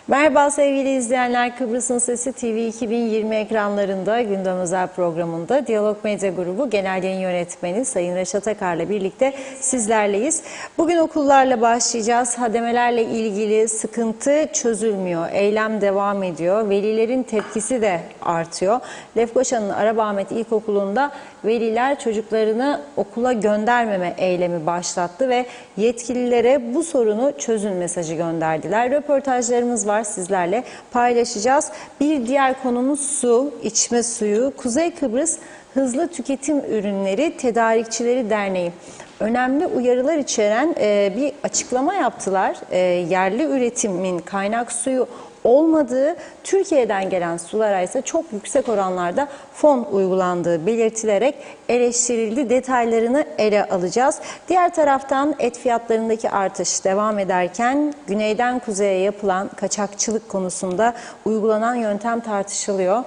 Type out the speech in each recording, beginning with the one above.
Merhaba sevgili izleyenler, Kıbrıs'ın Sesi TV 2020 ekranlarında gündem özel programında Diyalog Medya Grubu Genel Yayın Yönetmeni Sayın Reşat Akar'la birlikte sizlerleyiz. Bugün okullarla başlayacağız. Hademelerle ilgili sıkıntı çözülmüyor. Eylem devam ediyor. Velilerin tepkisi de artıyor. Lefkoşa'nın Arabahmet İlkokulu'nda veliler çocuklarını okula göndermeme eylemi başlattı ve yetkililere bu sorunu çözün mesajı gönderdiler. Röportajlarımız var, sizlerle paylaşacağız. Bir diğer konumuz su, içme suyu. Kuzey Kıbrıs Hızlı Tüketim Ürünleri Tedarikçileri Derneği önemli uyarılar içeren bir açıklama yaptılar. Yerli üretimin kaynak suyu olmadığı, Türkiye'den gelen sulara ise çok yüksek oranlarda fon uygulandığı belirtilerek eleştirildi. Detaylarını ele alacağız. Diğer taraftan et fiyatlarındaki artış devam ederken güneyden kuzeye yapılan kaçakçılık konusunda uygulanan yöntem tartışılıyor.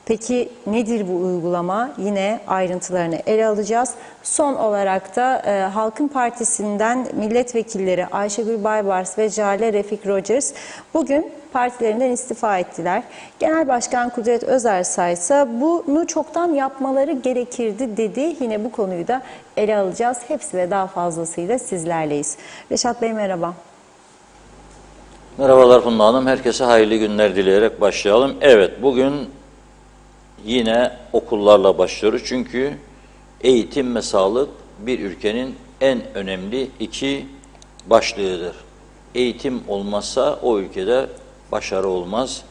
Peki nedir bu uygulama? Yine ayrıntılarını ele alacağız. Son olarak da Halkın Partisi'nden milletvekilleri Ayşegül Baybars ve Jale Refik Rogers bugün partilerinden istifa ettiler. Genel Başkan Kudret Özersay ise bunu çoktan yapmaları gerekirdi dedi. Yine bu konuyu da ele alacağız. Hepsi ve daha fazlasıyla sizlerleyiz. Reşat Bey merhaba. Merhabalar Funda Hanım. Herkese hayırlı günler dileyerek başlayalım. Evet, bugün yine okullarla başlıyoruz. Çünkü eğitim ve sağlık bir ülkenin en önemli iki başlığıdır. Eğitim olmazsa o ülkede başarı olmaz,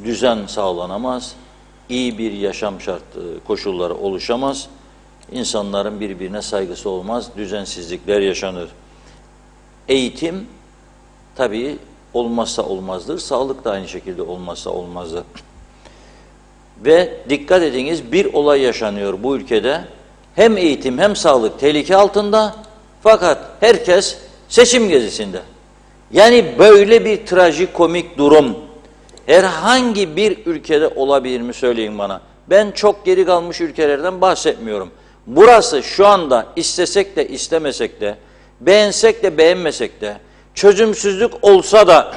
düzen sağlanamaz, iyi bir yaşam koşulları oluşamaz, insanların birbirine saygısı olmaz, düzensizlikler yaşanır. Eğitim tabii olmazsa olmazdır, sağlık da aynı şekilde olmazsa olmazdır. Ve dikkat ediniz, bir olay yaşanıyor bu ülkede. Hem eğitim hem sağlık tehlike altında, fakat herkes seçim gezisinde. Yani böyle bir trajikomik durum herhangi bir ülkede olabilir mi söyleyin bana. Ben çok geri kalmış ülkelerden bahsetmiyorum. Burası şu anda istesek de istemesek de, beğensek de beğenmesek de, çözümsüzlük olsa da,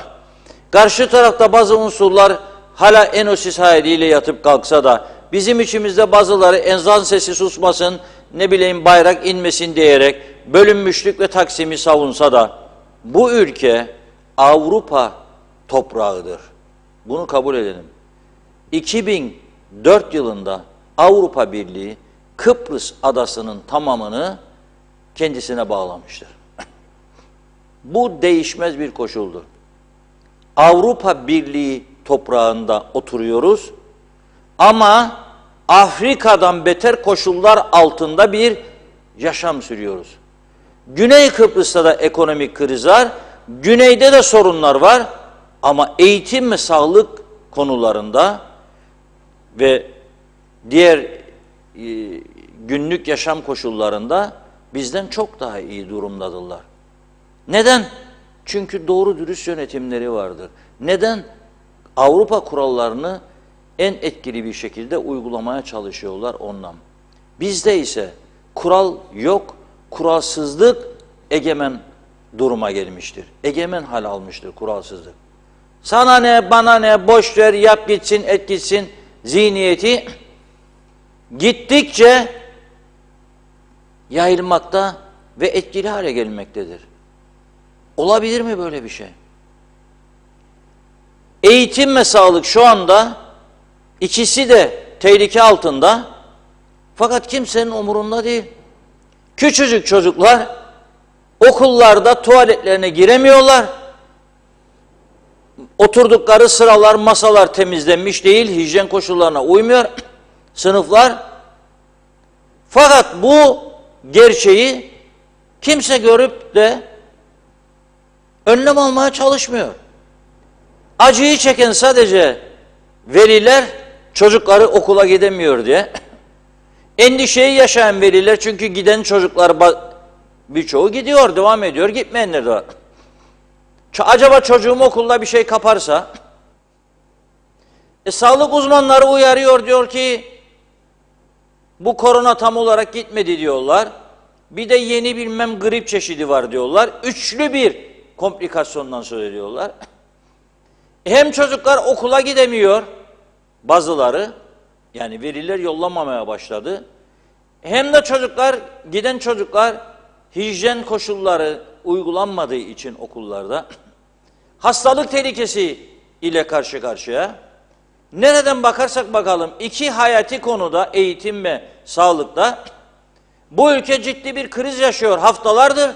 karşı tarafta bazı unsurlar hala enosis haliyle yatıp kalksa da, bizim içimizde bazıları ezan sesi susmasın, ne bileyim bayrak inmesin diyerek bölünmüşlük ve taksimi savunsa da, bu ülke Avrupa toprağıdır. Bunu kabul edelim. 2004 yılında Avrupa Birliği Kıbrıs adasının tamamını kendisine bağlamıştır. Bu değişmez bir koşuldur. Avrupa Birliği toprağında oturuyoruz ama Afrika'dan beter koşullar altında bir yaşam sürüyoruz. Güney Kıbrıs'ta da ekonomik kriz var, güneyde de sorunlar var ama eğitim ve sağlık konularında ve diğer günlük yaşam koşullarında bizden çok daha iyi durumdadırlar. Neden? Çünkü doğru dürüst yönetimleri vardır. Neden? Avrupa kurallarını en etkili bir şekilde uygulamaya çalışıyorlar ondan. Bizde ise kural yok, kuralsızlık egemen duruma gelmiştir. Egemen hal almıştır kuralsızlık. Sana ne, bana ne, boş ver, yap gitsin, et gitsin zihniyeti gittikçe yayılmakta ve etkili hale gelmektedir. Olabilir mi böyle bir şey? Eğitim ve sağlık şu anda ikisi de tehlike altında, fakat kimsenin umurunda değil. Küçücük çocuklar okullarda tuvaletlerine giremiyorlar. Oturdukları sıralar, masalar temizlenmiş değil, hijyen koşullarına uymuyor sınıflar. Fakat bu gerçeği kimse görüp de önlem almaya çalışmıyor. Acıyı çeken sadece veliler, çocukları okula gidemiyor diye. Endişeyi yaşayan veliler, çünkü giden çocuklar birçoğu gidiyor, devam ediyor, gitmeyenler de var. Acaba çocuğum okulda bir şey kaparsa? Sağlık uzmanları uyarıyor, diyor ki bu korona tam olarak gitmedi diyorlar. Bir de yeni bilmem grip çeşidi var diyorlar. Üçlü bir komplikasyondan söz ediyorlar. Hem çocuklar okula gidemiyor, bazıları, yani veliler yollamamaya başladı. Hem de giden çocuklar hijyen koşulları uygulanmadığı için okullarda hastalık tehlikesi ile karşı karşıya. Nereden bakarsak bakalım iki hayati konuda, eğitim ve sağlıkta bu ülke ciddi bir kriz yaşıyor haftalardır.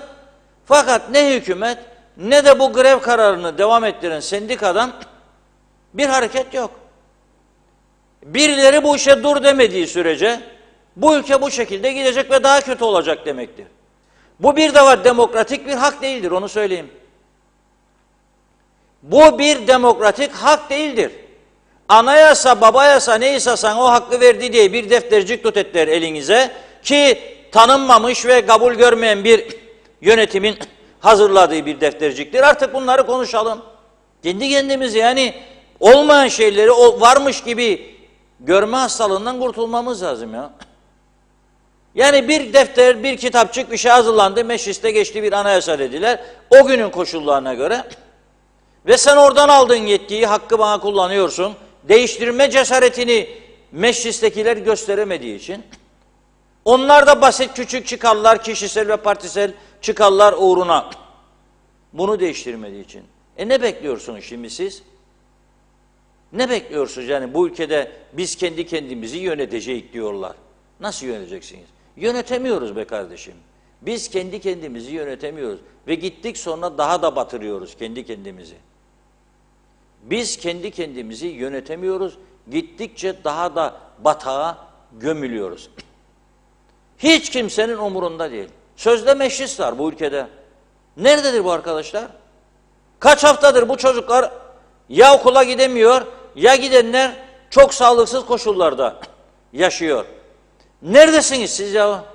Fakat ne hükümet ne de bu grev kararını devam ettiren sendikadan bir hareket yok. Birileri bu işe dur demediği sürece bu ülke bu şekilde gidecek ve daha kötü olacak demektir. Bu bir defa demokratik bir hak değildir, onu söyleyeyim. Bu bir demokratik hak değildir. Anayasa, babayasa neyse sana o hakkı verdi diye bir deftercik tut ettiler elinize ki tanınmamış ve kabul görmeyen bir yönetimin hazırladığı bir defterciktir. Artık bunları konuşalım. Kendi kendimize, yani olmayan şeyleri varmış gibi görme hastalığından kurtulmamız lazım ya. Yani bir defter, bir kitapçık bir şey hazırlandı, mecliste geçti, bir anayasa dediler. O günün koşullarına göre ve sen oradan aldığın yetkiyi, hakkı bana kullanıyorsun. Değiştirme cesaretini meclistekiler gösteremediği için onlar da basit küçük çıkarlar, kişisel ve partisel çıkarlar uğruna bunu değiştirmediği için. Ne bekliyorsunuz şimdi siz? Ne bekliyorsunuz? Yani bu ülkede biz kendi kendimizi yöneteceğiz diyorlar. Nasıl yöneteceksiniz? Yönetemiyoruz be kardeşim. Biz kendi kendimizi yönetemiyoruz. Ve gittik sonra daha da batırıyoruz kendi kendimizi. Biz kendi kendimizi yönetemiyoruz. Gittikçe daha da batağa gömülüyoruz. Hiç kimsenin umurunda değil. Sözde meclis var bu ülkede. Nerededir bu arkadaşlar? Kaç haftadır bu çocuklar ya okula gidemiyor, ya gidenler çok sağlıksız koşullarda yaşıyor. Neredesiniz siz ya?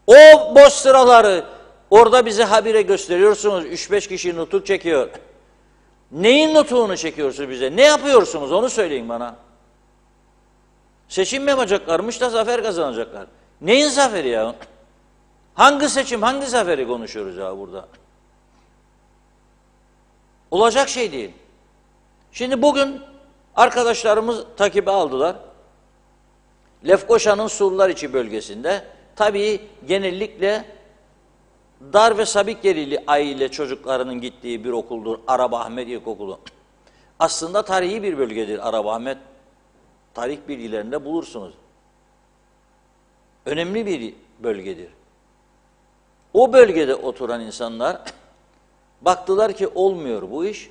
O boş sıraları orada bize habire gösteriyorsunuz. 3-5 kişi nutuk çekiyor. Neyin nutuğunu çekiyorsunuz bize? Ne yapıyorsunuz onu söyleyin bana. Seçim yapacaklarmış da zafer kazanacaklar. Neyin zaferi ya? Hangi seçim, hangi zaferi konuşuyoruz ya burada? Olacak şey değil. Şimdi bugün arkadaşlarımız takibe aldılar. Lefkoşa'nın Surlar bölgesinde tabii genellikle dar ve sabit gelirli aile çocuklarının gittiği bir okuldur. Arabahmet İlkokulu. Aslında tarihi bir bölgedir Arabahmet. Tarih bilgilerinde bulursunuz. Önemli bir bölgedir. O bölgede oturan insanlar baktılar ki olmuyor bu iş.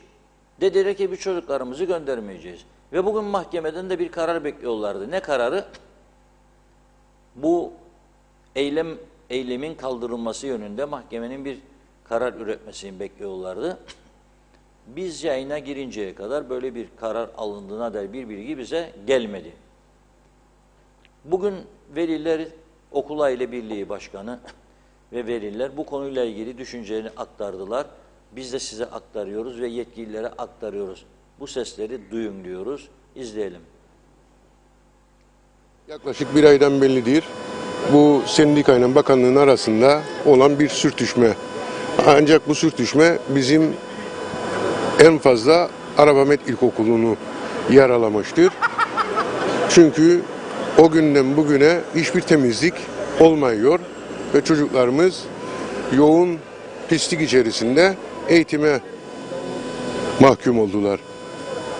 Dediler ki bir çocuklarımızı göndermeyeceğiz. Ve bugün mahkemeden de bir karar bekliyorlardı. Ne kararı? Bu eylemin kaldırılması yönünde mahkemenin bir karar üretmesini bekliyorlardı. Biz yayına girinceye kadar böyle bir karar alındığına dair bir bilgi bize gelmedi. Bugün veliler, Okul Aile Birliği Başkanı ve veliler bu konuyla ilgili düşüncelerini aktardılar. Biz de size aktarıyoruz ve yetkililere aktarıyoruz. Bu sesleri duyun diyoruz. İzleyelim. Yaklaşık bir aydan bellidir. Bu sendikayla bakanlığın arasında olan bir sürtüşme. Ancak bu sürtüşme bizim en fazla Arabahmet İlkokulu'nu yaralamıştır. Çünkü o günden bugüne hiçbir temizlik olmuyor ve çocuklarımız yoğun pislik içerisinde eğitime mahkum oldular.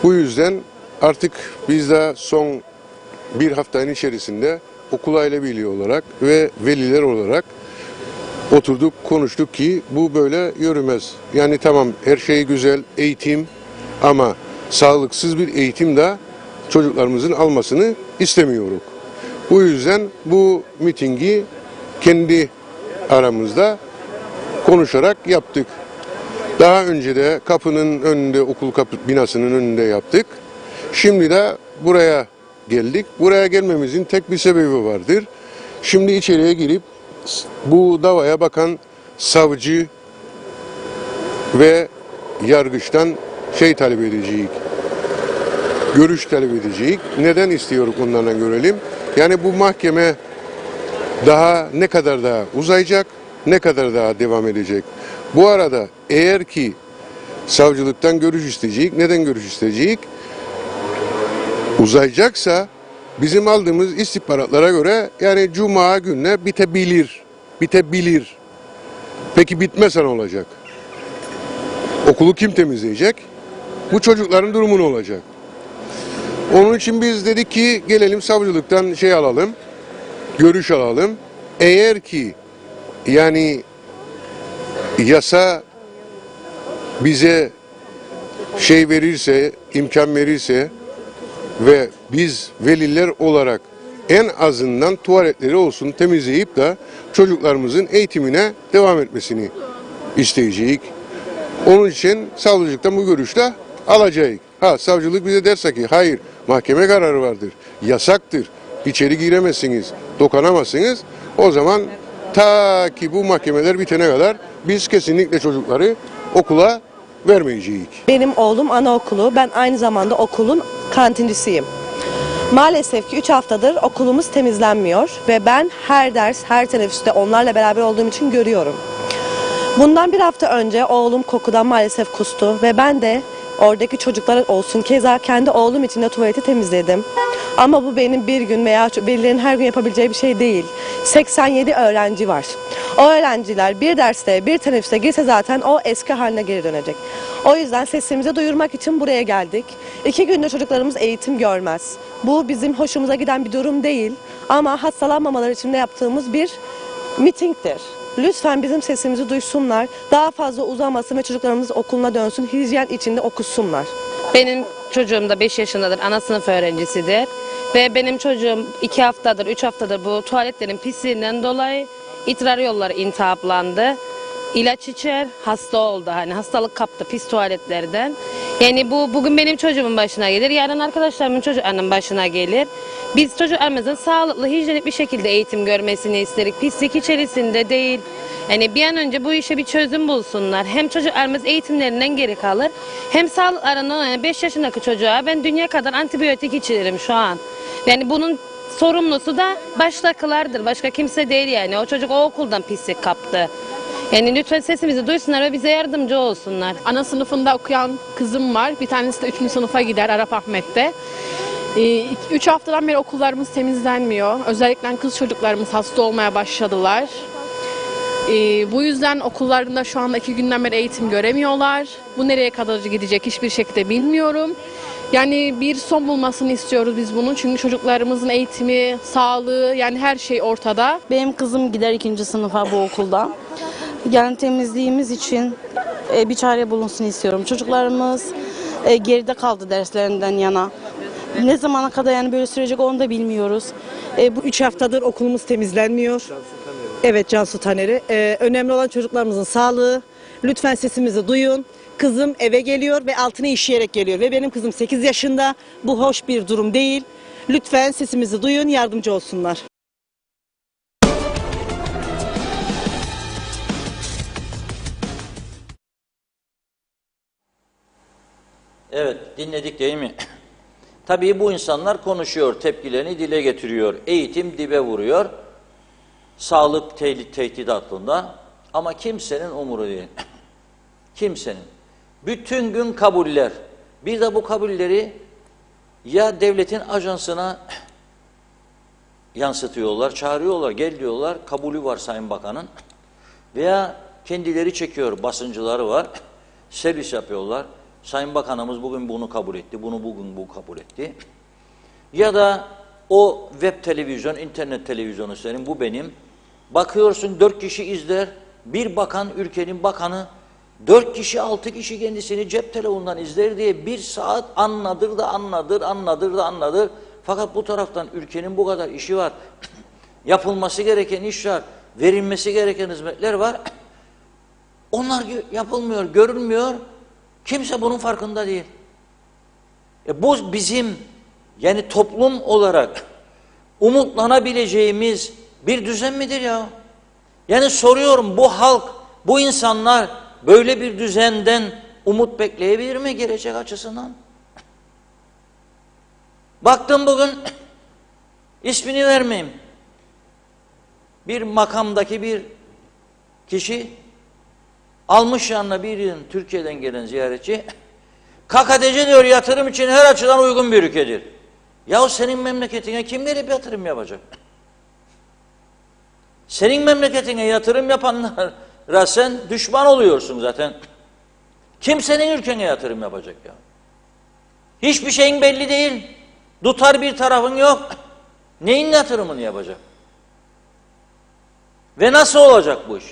Bu yüzden artık biz de son bir haftanın içerisinde Okul Aile Birliği olarak ve veliler olarak oturduk, konuştuk ki bu böyle yürümez. Yani tamam her şey güzel, eğitim ama sağlıksız bir eğitim de çocuklarımızın almasını istemiyoruz. Bu yüzden bu mitingi kendi aramızda konuşarak yaptık. Daha önce de kapının önünde, okul binasının önünde yaptık. Şimdi de buraya geldik. Buraya gelmemizin tek bir sebebi vardır. Şimdi içeriye girip bu davaya bakan savcı ve yargıçtan talep edeceğiz. Görüş talep edeceğiz. Neden istiyoruz onlarla görelim. Yani bu mahkeme daha ne kadar daha uzayacak, ne kadar daha devam edecek. Bu arada eğer ki savcılıktan görüş isteyecek. Neden görüş isteyecek? Uzayacaksa bizim aldığımız istihbaratlara göre yani cuma gününe bitebilir. Bitebilir. Peki bitmezse ne olacak? Okulu kim temizleyecek? Bu çocukların durumu ne olacak? Onun için biz dedik ki gelelim savcılıktan şey alalım, görüş alalım. Eğer ki yani yasa bize şey verirse, imkan verirse ve biz veliler olarak en azından tuvaletleri olsun temizleyip de çocuklarımızın eğitimine devam etmesini isteyeceğiz. Onun için savcılıktan bu görüşle alacağız. Ha, savcılık bize derse ki hayır, mahkeme kararı vardır, yasaktır, içeri giremezsiniz, dokunamazsınız. O zaman ta ki bu mahkemeler bitene kadar biz kesinlikle çocukları okula vermeyeceğiz. Benim oğlum anaokulu, ben aynı zamanda okulun kantincisiyim. Maalesef ki 3 haftadır okulumuz temizlenmiyor ve ben her ders, her teneffüste onlarla beraber olduğum için görüyorum. Bundan bir hafta önce oğlum kokudan maalesef kustu ve ben de oradaki çocuklar olsun keza kendi oğlum için de tuvaleti temizledim. Ama bu benim bir gün veya birilerinin her gün yapabileceği bir şey değil. 87 öğrenci var. O öğrenciler bir derste, bir teneffüste girse zaten o eski haline geri dönecek. O yüzden sesimizi duyurmak için buraya geldik. 2 günde çocuklarımız eğitim görmez. Bu bizim hoşumuza giden bir durum değil. Ama hastalanmamaları için de yaptığımız bir mitingdir. Lütfen bizim sesimizi duysunlar. Daha fazla uzamasın ve çocuklarımız okuluna dönsün. Hijyen içinde okusunlar. Benim çocuğum da 5 yaşındadır, ana sınıf öğrencisidir. Ve benim çocuğum 2 haftadır, 3 haftadır bu tuvaletlerin pisliğinden dolayı idrar yolları iltihaplandı. İlaç içer, hasta oldu. Hani hastalık kaptı pis tuvaletlerden. Yani bu bugün benim çocuğumun başına gelir, yarın arkadaşlarımın çocuklarının başına gelir. Biz çocuklarımızın sağlıklı, hijyenik bir şekilde eğitim görmesini isterik. Pislik içerisinde değil. Yani bir an önce bu işe bir çözüm bulsunlar. Hem çocuklarımız eğitimlerinden geri kalır, hem sağlıklarından, yani 5 yaşındaki çocuğa ben dünya kadar antibiyotik içiririm şu an. Yani bunun sorumlusu da baştakilerdir. Başka kimse değil yani. O çocuk o okuldan pislik kaptı. Yani lütfen sesimizi duysunlar ve bize yardımcı olsunlar. Ana sınıfında okuyan kızım var. Bir tanesi de 3. sınıfa gider Arap Ahmet'te. 3 haftadan beri okullarımız temizlenmiyor. Özellikle kız çocuklarımız hasta olmaya başladılar. Bu yüzden okullarında şu anda 2 günden beri eğitim göremiyorlar. Bu nereye kadar gidecek hiçbir şekilde bilmiyorum. Yani bir son bulmasını istiyoruz biz bunun. Çünkü çocuklarımızın eğitimi, sağlığı yani her şey ortada. Benim kızım gider 2. sınıfa bu okulda. Yani temizliğimiz için bir çare bulunsun istiyorum. Çocuklarımız geride kaldı derslerinden yana. Ne zamana kadar yani böyle sürecek onu da bilmiyoruz. Bu 3 haftadır okulumuz temizlenmiyor. Evet, Cansu Taner'i. Önemli olan çocuklarımızın sağlığı. Lütfen sesimizi duyun. Kızım eve geliyor ve altını işeyerek geliyor. Ve benim kızım 8 yaşında. Bu hoş bir durum değil. Lütfen sesimizi duyun, yardımcı olsunlar. Evet, dinledik değil mi? Tabii bu insanlar konuşuyor, tepkilerini dile getiriyor. Eğitim dibe vuruyor. Sağlık tehdit altında. Ama kimsenin umuru değil. Kimsenin. Bütün gün kabuller. Bir de bu kabulleri ya devletin ajansına yansıtıyorlar, çağırıyorlar, gel diyorlar, kabulü var Sayın Bakan'ın. Veya kendileri çekiyor, basıncıları var, servis yapıyorlar. Sayın Bakanımız bugün bunu kabul etti, bunu bugün bu kabul etti. Ya da o web televizyon, internet televizyonu senin, bu benim. Bakıyorsun 4 kişi izler, bir bakan, ülkenin bakanı, 4 kişi, 6 kişi kendisini cep telefonundan izler diye 1 saat anladır da anladır, anladır da anladır. Fakat bu taraftan ülkenin bu kadar işi var, yapılması gereken iş var, verilmesi gereken hizmetler var. Onlar yapılmıyor, görülmüyor. Kimse bunun farkında değil. Bu bizim yani toplum olarak umutlanabileceğimiz bir düzen midir ya? Yani soruyorum, bu halk, bu insanlar böyle bir düzenden umut bekleyebilir mi gelecek açısından? Baktım bugün, ismini vermeyeyim, bir makamdaki bir kişi Almış yanına bir yıl Türkiye'den gelen ziyaretçi, KKTC diyor yatırım için her açıdan uygun bir ülkedir. Yahu senin memleketine kim gelip yatırım yapacak? Senin memleketine yatırım yapanlara sen düşman oluyorsun zaten. Kim senin ülkene yatırım yapacak ya? Hiçbir şeyin belli değil. Tutar bir tarafın yok. Neyin yatırımını yapacak? Ve nasıl olacak bu iş?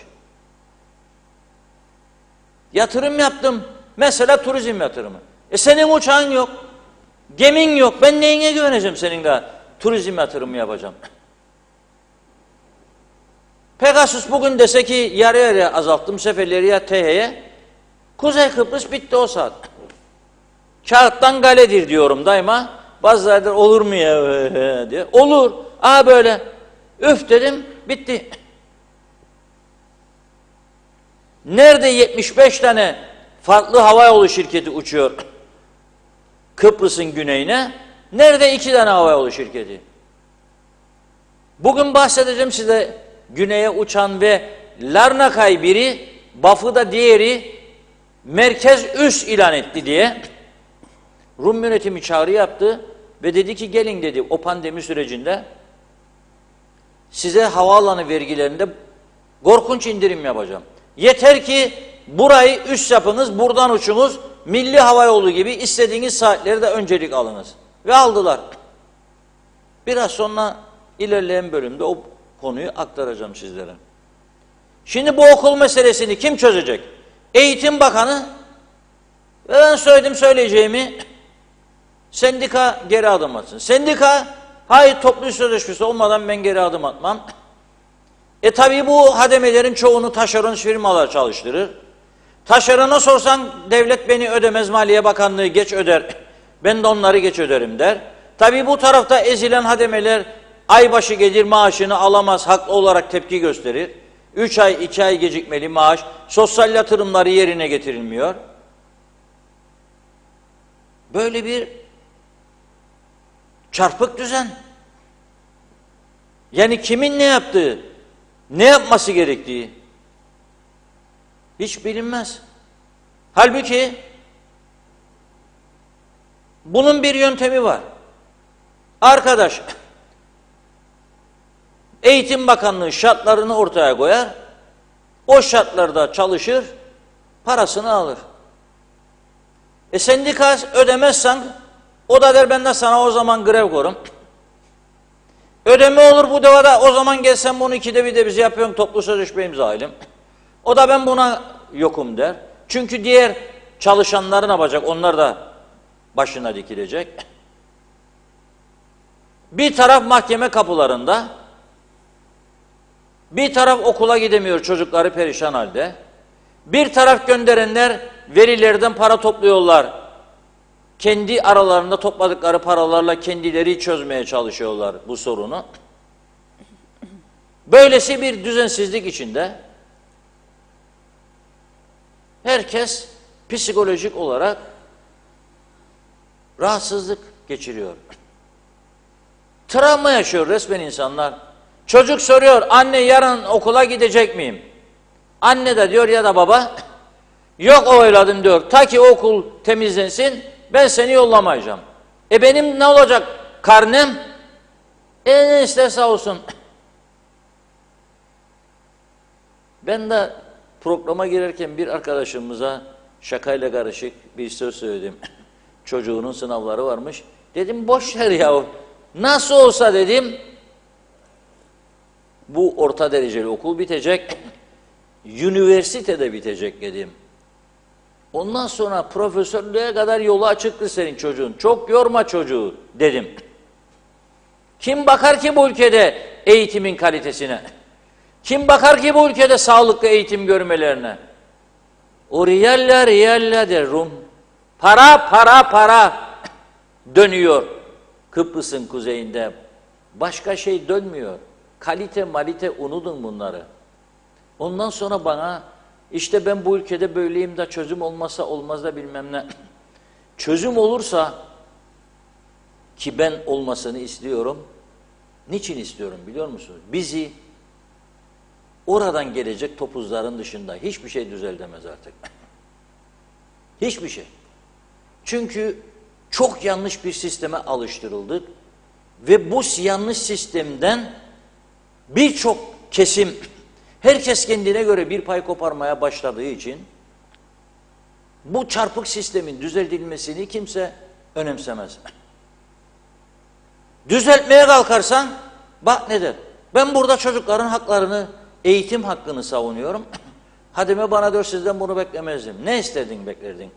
Yatırım yaptım. Mesela turizm yatırımı. Senin uçağın yok. Gemin yok. Ben neyine güveneceğim senin de turizm yatırımı yapacağım? Pegasus bugün dese ki yarı yarıya azalttım seferleri ya TH'ye. Kuzey Kıbrıs bitti o saat. Kağıttan galedir diyorum daima. Bazıları der olur mu ya diye. Olur. Aa böyle. Üf dedim bitti. Nerede 75 tane farklı havayolu şirketi uçuyor Kıbrıs'ın güneyine? Nerede 2 tane havayolu şirketi? Bugün bahsedeceğim size güneye uçan ve Larnakay biri, Bafı'da diğeri merkez üs ilan etti diye Rum yönetimi çağrı yaptı ve dedi ki gelin dedi o pandemi sürecinde size havaalanı vergilerinde korkunç indirim yapacağım. Yeter ki burayı üst yapınız, buradan uçunuz, milli havayolu gibi istediğiniz saatleri de öncelik alınız. Ve aldılar. Biraz sonra ilerleyen bölümde o konuyu aktaracağım sizlere. Şimdi bu okul meselesini kim çözecek? Eğitim Bakanı ve ben söyledim söyleyeceğimi sendika geri adım atsın. Sendika hayır toplu iş sözleşmesi olmadan ben geri adım atmam. Tabii bu hademelerin çoğunu taşeron firmalar çalıştırır. Taşerona sorsan devlet beni ödemez, Maliye Bakanlığı geç öder, ben de onları geç öderim der. Tabii bu tarafta ezilen hademeler aybaşı gelir maaşını alamaz, haklı olarak tepki gösterir. 3 ay, 2 ay gecikmeli maaş, sosyal yatırımları yerine getirilmiyor. Böyle bir çarpık düzen. Yani kimin ne yaptığı, ne yapması gerektiği hiç bilinmez. Halbuki bunun bir yöntemi var. Arkadaş, Eğitim Bakanlığı şartlarını ortaya koyar, o şartlarda çalışır, parasını alır. Sendika ödemezsen, o da der ben de sana o zaman grev korum. Ödeme olur bu devada, o zaman gelsen bunu 2'de 1'de biz yapıyorum, toplu sözleşme imzalayalım. O da ben buna yokum der. Çünkü diğer çalışanlar ne yapacak? Onlar da başına dikilecek. Bir taraf mahkeme kapılarında, bir taraf okula gidemiyor, çocukları perişan halde. Bir taraf gönderenler verilerden para topluyorlar. Kendi aralarında topladıkları paralarla kendileri çözmeye çalışıyorlar bu sorunu. Böylesi bir düzensizlik içinde herkes psikolojik olarak rahatsızlık geçiriyor. Travma yaşıyor resmen insanlar. Çocuk soruyor, anne yarın okula gidecek miyim? Anne de diyor ya da baba, yok o evladım diyor, ta ki okul temizlensin ben seni yollamayacağım. Benim ne olacak karnem? Ne isterse olsun. Ben de programa girerken bir arkadaşımıza şakayla karışık bir söz söyledim. Çocuğunun sınavları varmış. Dedim boş ver yahu. Nasıl olsa dedim bu orta dereceli okul bitecek. Üniversitede bitecek dedim. Ondan sonra profesörlüğe kadar yolu açıktır senin çocuğun. Çok yorma çocuğu dedim. Kim bakar ki bu ülkede eğitimin kalitesine? Kim bakar ki bu ülkede sağlıklı eğitim görmelerine? O riyalla der Rum. Para dönüyor Kıbrıs'ın kuzeyinde. Başka şey dönmüyor. Kalite malite unutun bunları. Ondan sonra bana işte ben bu ülkede böyleyim de çözüm olmazsa olmaz da bilmem ne. Çözüm olursa ki ben olmasını istiyorum. Niçin istiyorum biliyor musunuz? Bizi oradan gelecek topuzların dışında hiçbir şey düzeltemez artık. Hiçbir şey. Çünkü çok yanlış bir sisteme alıştırıldık ve bu yanlış sistemden birçok kesim, herkes kendine göre bir pay koparmaya başladığı için bu çarpık sistemin düzeltilmesini kimse önemsemez. Düzeltmeye kalkarsan bak ne der? Ben burada çocukların haklarını, eğitim hakkını savunuyorum. Hadime bana diyor sizden bunu beklemezdim. Ne istedin beklerdin?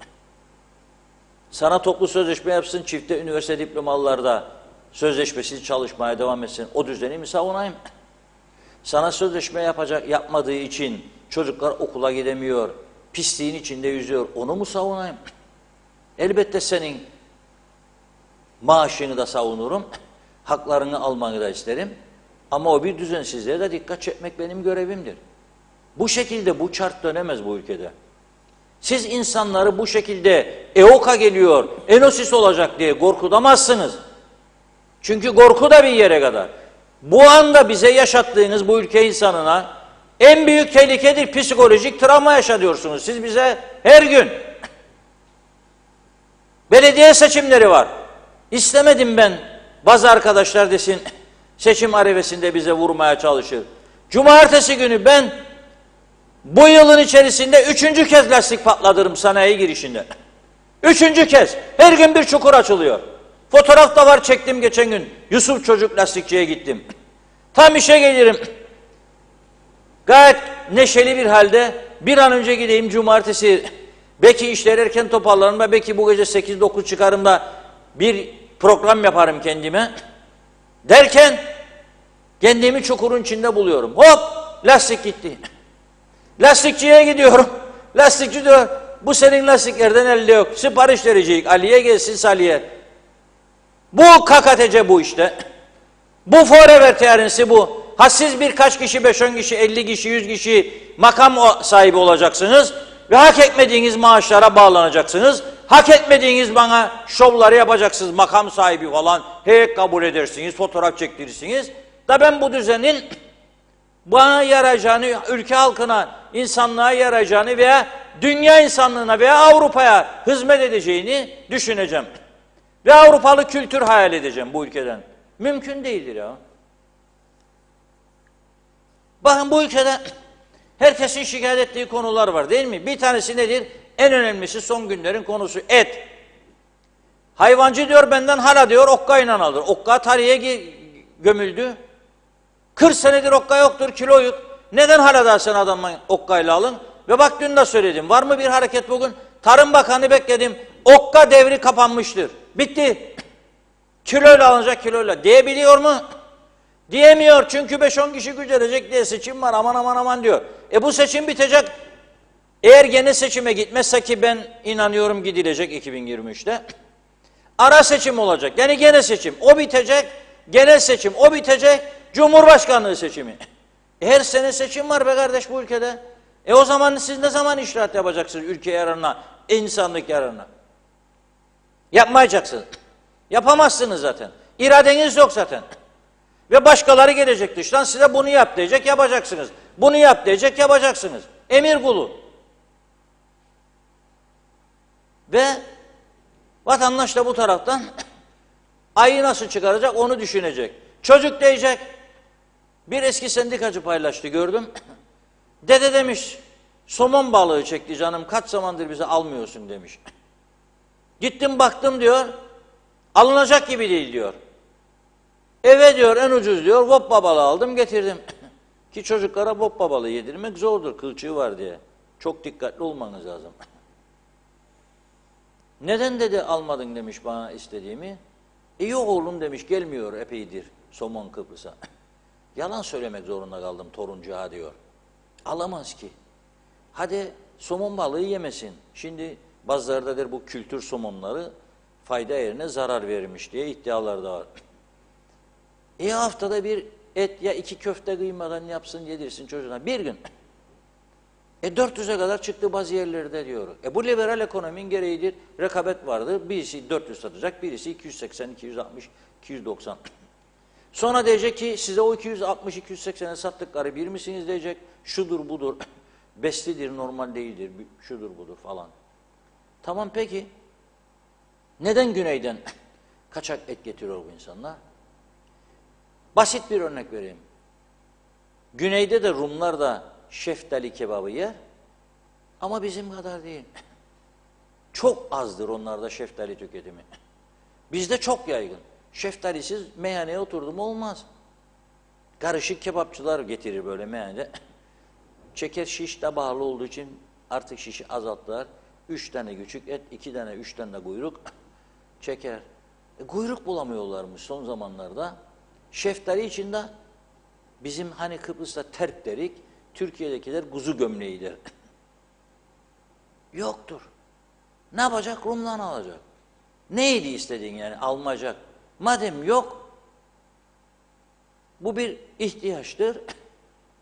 Sana toplu sözleşme yapsın, çifte üniversite diplomalılarda sözleşmesiz çalışmaya devam etsin. O düzeni mi savunayım? Sana sözleşme yapmadığı için çocuklar okula gidemiyor, pisliğin içinde yüzüyor. Onu mu savunayım? Elbette senin maaşını da savunurum, haklarını almanı da isterim. Ama o bir düzensizliğe de dikkat çekmek benim görevimdir. Bu şekilde bu çark dönemez bu ülkede. Siz insanları bu şekilde EOK'a geliyor, enosis olacak diye korkutamazsınız. Çünkü korku da bir yere kadar. Bu anda bize yaşattığınız bu ülke insanına en büyük tehlikedir. Psikolojik travma yaşatıyorsunuz. Siz bize her gün. Belediye seçimleri var. İstemedim ben bazı arkadaşlar desin seçim arifesinde bize vurmaya çalışır. Cumartesi günü ben bu yılın içerisinde 3. kez lastik patladırım sanayi girişinde. 3. kez. Her gün bir çukur açılıyor. Fotoğraf da var, çektim geçen gün. Yusuf Çocuk Lastikçi'ye gittim. Tam işe gelirim. Gayet neşeli bir halde bir an önce gideyim cumartesi. Belki işler erken toparlarım da belki bu gece 8-9 çıkarım da bir program yaparım kendime. Derken kendimi çukurun içinde buluyorum. Hop! Lastik gitti. Lastikçiye gidiyorum. Lastikçi diyor bu senin lastiklerden elde yok. Sipariş verecek. Ali'ye gelsin Salih'e. Bu KKTC bu işte. Bu forever teorisi bu. Ha siz birkaç kişi, 5-10 kişi, 50 kişi, 100 kişi makam sahibi olacaksınız ve hak etmediğiniz maaşlara bağlanacaksınız. Hak etmediğiniz bana şovları yapacaksınız. Makam sahibi falan. Heyet kabul edersiniz, fotoğraf çektirirsiniz. Da ben bu düzenin bana yarayacağını, ülke halkına, insanlığa yarayacağını veya dünya insanlığına veya Avrupa'ya hizmet edeceğini düşüneceğim. Ve Avrupalı kültür hayal edeceğim bu ülkeden. Mümkün değildir ya. Bakın bu ülkede herkesin şikayet ettiği konular var değil mi? Bir tanesi nedir? En önemlisi son günlerin konusu et. Hayvancı diyor benden hala diyor okkayla alır. Okka tarihe gömüldü. 40 senedir okka yoktur, kilo yok. Neden hala daha sen adamla okkayla alın? Ve bak dün de söyledim. Var mı bir hareket bugün? Tarım Bakanı bekledim. Okka devri kapanmıştır. Bitti. Kiloyla alınacak kiloyla. Diyebiliyor mu? Diyemiyor. Çünkü 5-10 kişi gücenecek diye seçim var. Aman aman aman diyor. Bu seçim bitecek. Eğer gene seçime gitmezse ki ben inanıyorum gidilecek 2023'te. Ara seçim olacak. Yani gene seçim. O bitecek. Genel seçim. O bitecek. Cumhurbaşkanlığı seçimi. Her sene seçim var be kardeş bu ülkede. O zaman siz ne zaman işaret yapacaksınız ülke yararına, insanlık yararına? Yapmayacaksınız. Yapamazsınız zaten. İradeniz yok zaten. Ve başkaları gelecek dıştan size bunu yap diyecek, yapacaksınız. Bunu yap diyecek, yapacaksınız. Emir kulu. Ve vatandaş da bu taraftan ayı nasıl çıkaracak onu düşünecek. Çocuk diyecek. Bir eski sendikacı paylaştı gördüm. Dede demiş somon balığı çekti canım kaç zamandır bize almıyorsun demiş. Gittim baktım diyor alınacak gibi değil diyor. Eve diyor en ucuz diyor voppa balığı aldım getirdim. Ki çocuklara voppa balığı yedirmek zordur kılçığı var diye. Çok dikkatli olmanız lazım. Neden dedi almadın demiş bana istediğimi. Yok oğlum demiş gelmiyor epeydir somon Kıbrıs'a. Yalan söylemek zorunda kaldım toruncuğa diyor. Alamaz ki. Hadi somon balığı yemesin. Şimdi bazıları da der bu kültür somonları fayda yerine zarar vermiş diye iddialar da var. Haftada bir et ya 2 köfte kıymadan yapsın yedirsin çocuğuna. Bir gün. 400'e kadar çıktı bazı yerlerde diyor. Bu liberal ekonominin gereğidir. Rekabet vardır. Birisi 400 satacak, birisi 280, 260, 290. Sonra diyecek ki size o 260-280'e sattıkları bir misiniz diyecek. Şudur budur, beslidir, normal değildir, şudur budur falan. Tamam peki. Neden güneyden kaçak et getiriyor bu insanlar? Basit bir örnek vereyim. Güneyde de Rumlar da şeftali kebabı yer ama bizim kadar değil. Çok azdır onlarda şeftali tüketimi. Bizde çok yaygın. Şeftalisiz meyhaneye oturdum olmaz. Karışık kebapçılar getirir böyle meyhanede. Çeker şiş de bağlı olduğu için artık şişi azalttılar. 3 tane küçük et, 2 tane, 3 tane de kuyruk çeker. Kuyruk bulamıyorlarmış son zamanlarda. Şeftali için de bizim hani Kıbrıs'ta terk derik, Türkiye'dekiler kuzu gömleğidir. Yoktur. Ne yapacak? Rum'dan alacak. Neydi istediğin yani? Almayacak. Madem yok, bu bir ihtiyaçtır,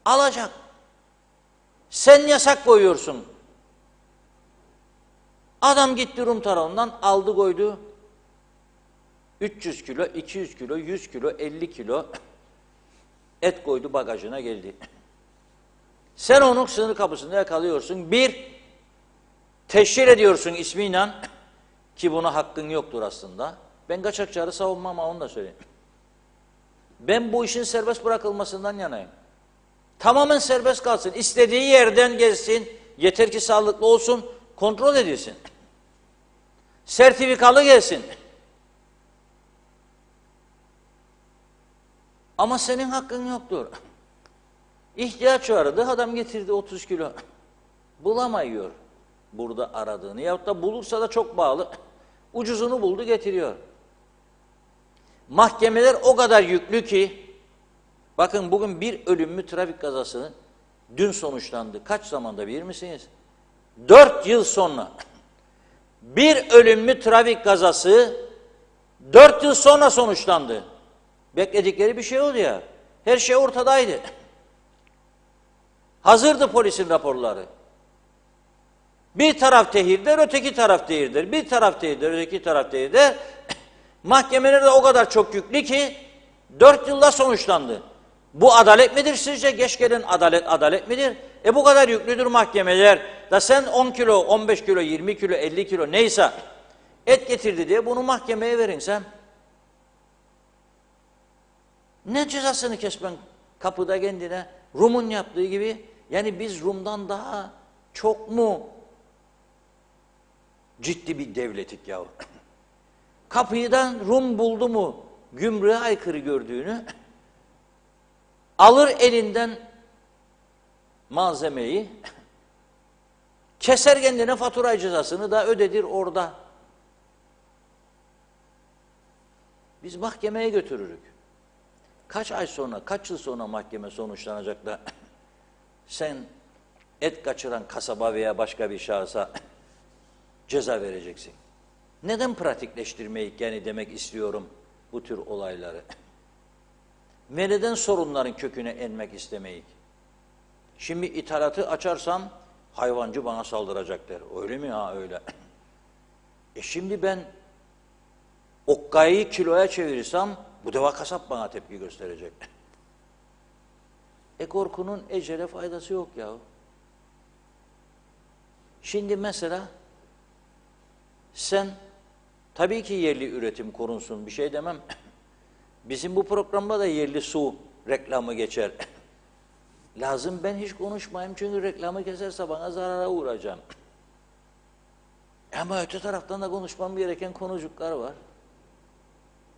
alacak. Sen yasak koyuyorsun. Adam gitti Rum tarafından aldı koydu. 300 kilo, 200 kilo, 100 kilo, 50 kilo et koydu bagajına geldi. Sen onun sınır kapısında yakalıyorsun. Bir, teşhir ediyorsun ismiyle ki buna hakkın yoktur aslında. Ben kaçakçıları savunmam ama onu da söyleyeyim. Ben bu işin serbest bırakılmasından yanayım. Tamamen serbest kalsın. İstediği yerden gezsin. Yeter ki sağlıklı olsun. Kontrol edilsin. Sertifikalı gelsin. Ama senin hakkın yoktur. İhtiyaç vardı. Adam getirdi 30 kilo. Bulamıyor burada aradığını. Yahut da bulursa da çok bağlı. Ucuzunu buldu getiriyor. Mahkemeler o kadar yüklü ki bakın bugün bir ölümlü trafik kazası dün sonuçlandı. Kaç zamanda bilir misiniz? 4 yıl sonra. Bir ölümlü trafik kazası 4 yıl sonra sonuçlandı. Bekledikleri bir şey oldu ya. Her şey ortadaydı. Hazırdı polisin raporları. Bir taraf tehir der, öteki taraf tehir der. Bir taraf tehir der, öteki taraf tehir der. Mahkemeler de o kadar çok yüklü ki 4 yılda sonuçlandı. Bu adalet midir sizce? Geç gelen adalet midir? Bu kadar yüklüdür mahkemeler. Da sen 10 kilo, 15 kilo, 20 kilo, 50 kilo neyse et getirdi diye bunu mahkemeye verin sen. Ne cezasını kesmen kapıda kendine? Rum'un yaptığı gibi. Yani biz Rum'dan daha çok mu ciddi bir devletik yahu? Kapıdan Rum buldu mu gümrüğe aykırı gördüğünü alır elinden malzemeyi keser kendine fatura cezasını da ödedir orada. Biz mahkemeye götürürük. Kaç ay sonra, kaç yıl sonra mahkeme sonuçlanacak da sen et kaçıran kasaba veya başka bir şahsa ceza vereceksin. Neden pratikleştirmeyik yani demek istiyorum bu tür olayları? Ve neden sorunların köküne inmek istemeyik? Şimdi ithalatı açarsam hayvancı bana saldıracak der. Öyle mi? Ha öyle. Şimdi ben okkayı kiloya çevirirsem bu deva kasap bana tepki gösterecek. Korkunun ecele faydası yok ya. Şimdi mesela sen tabii ki yerli üretim korunsun bir şey demem. Bizim bu programda da yerli su reklamı geçer. Lazım ben hiç konuşmayayım çünkü reklamı keserse bana zarara uğrayacağım. Ama öte taraftan da konuşmam gereken konucuklar var.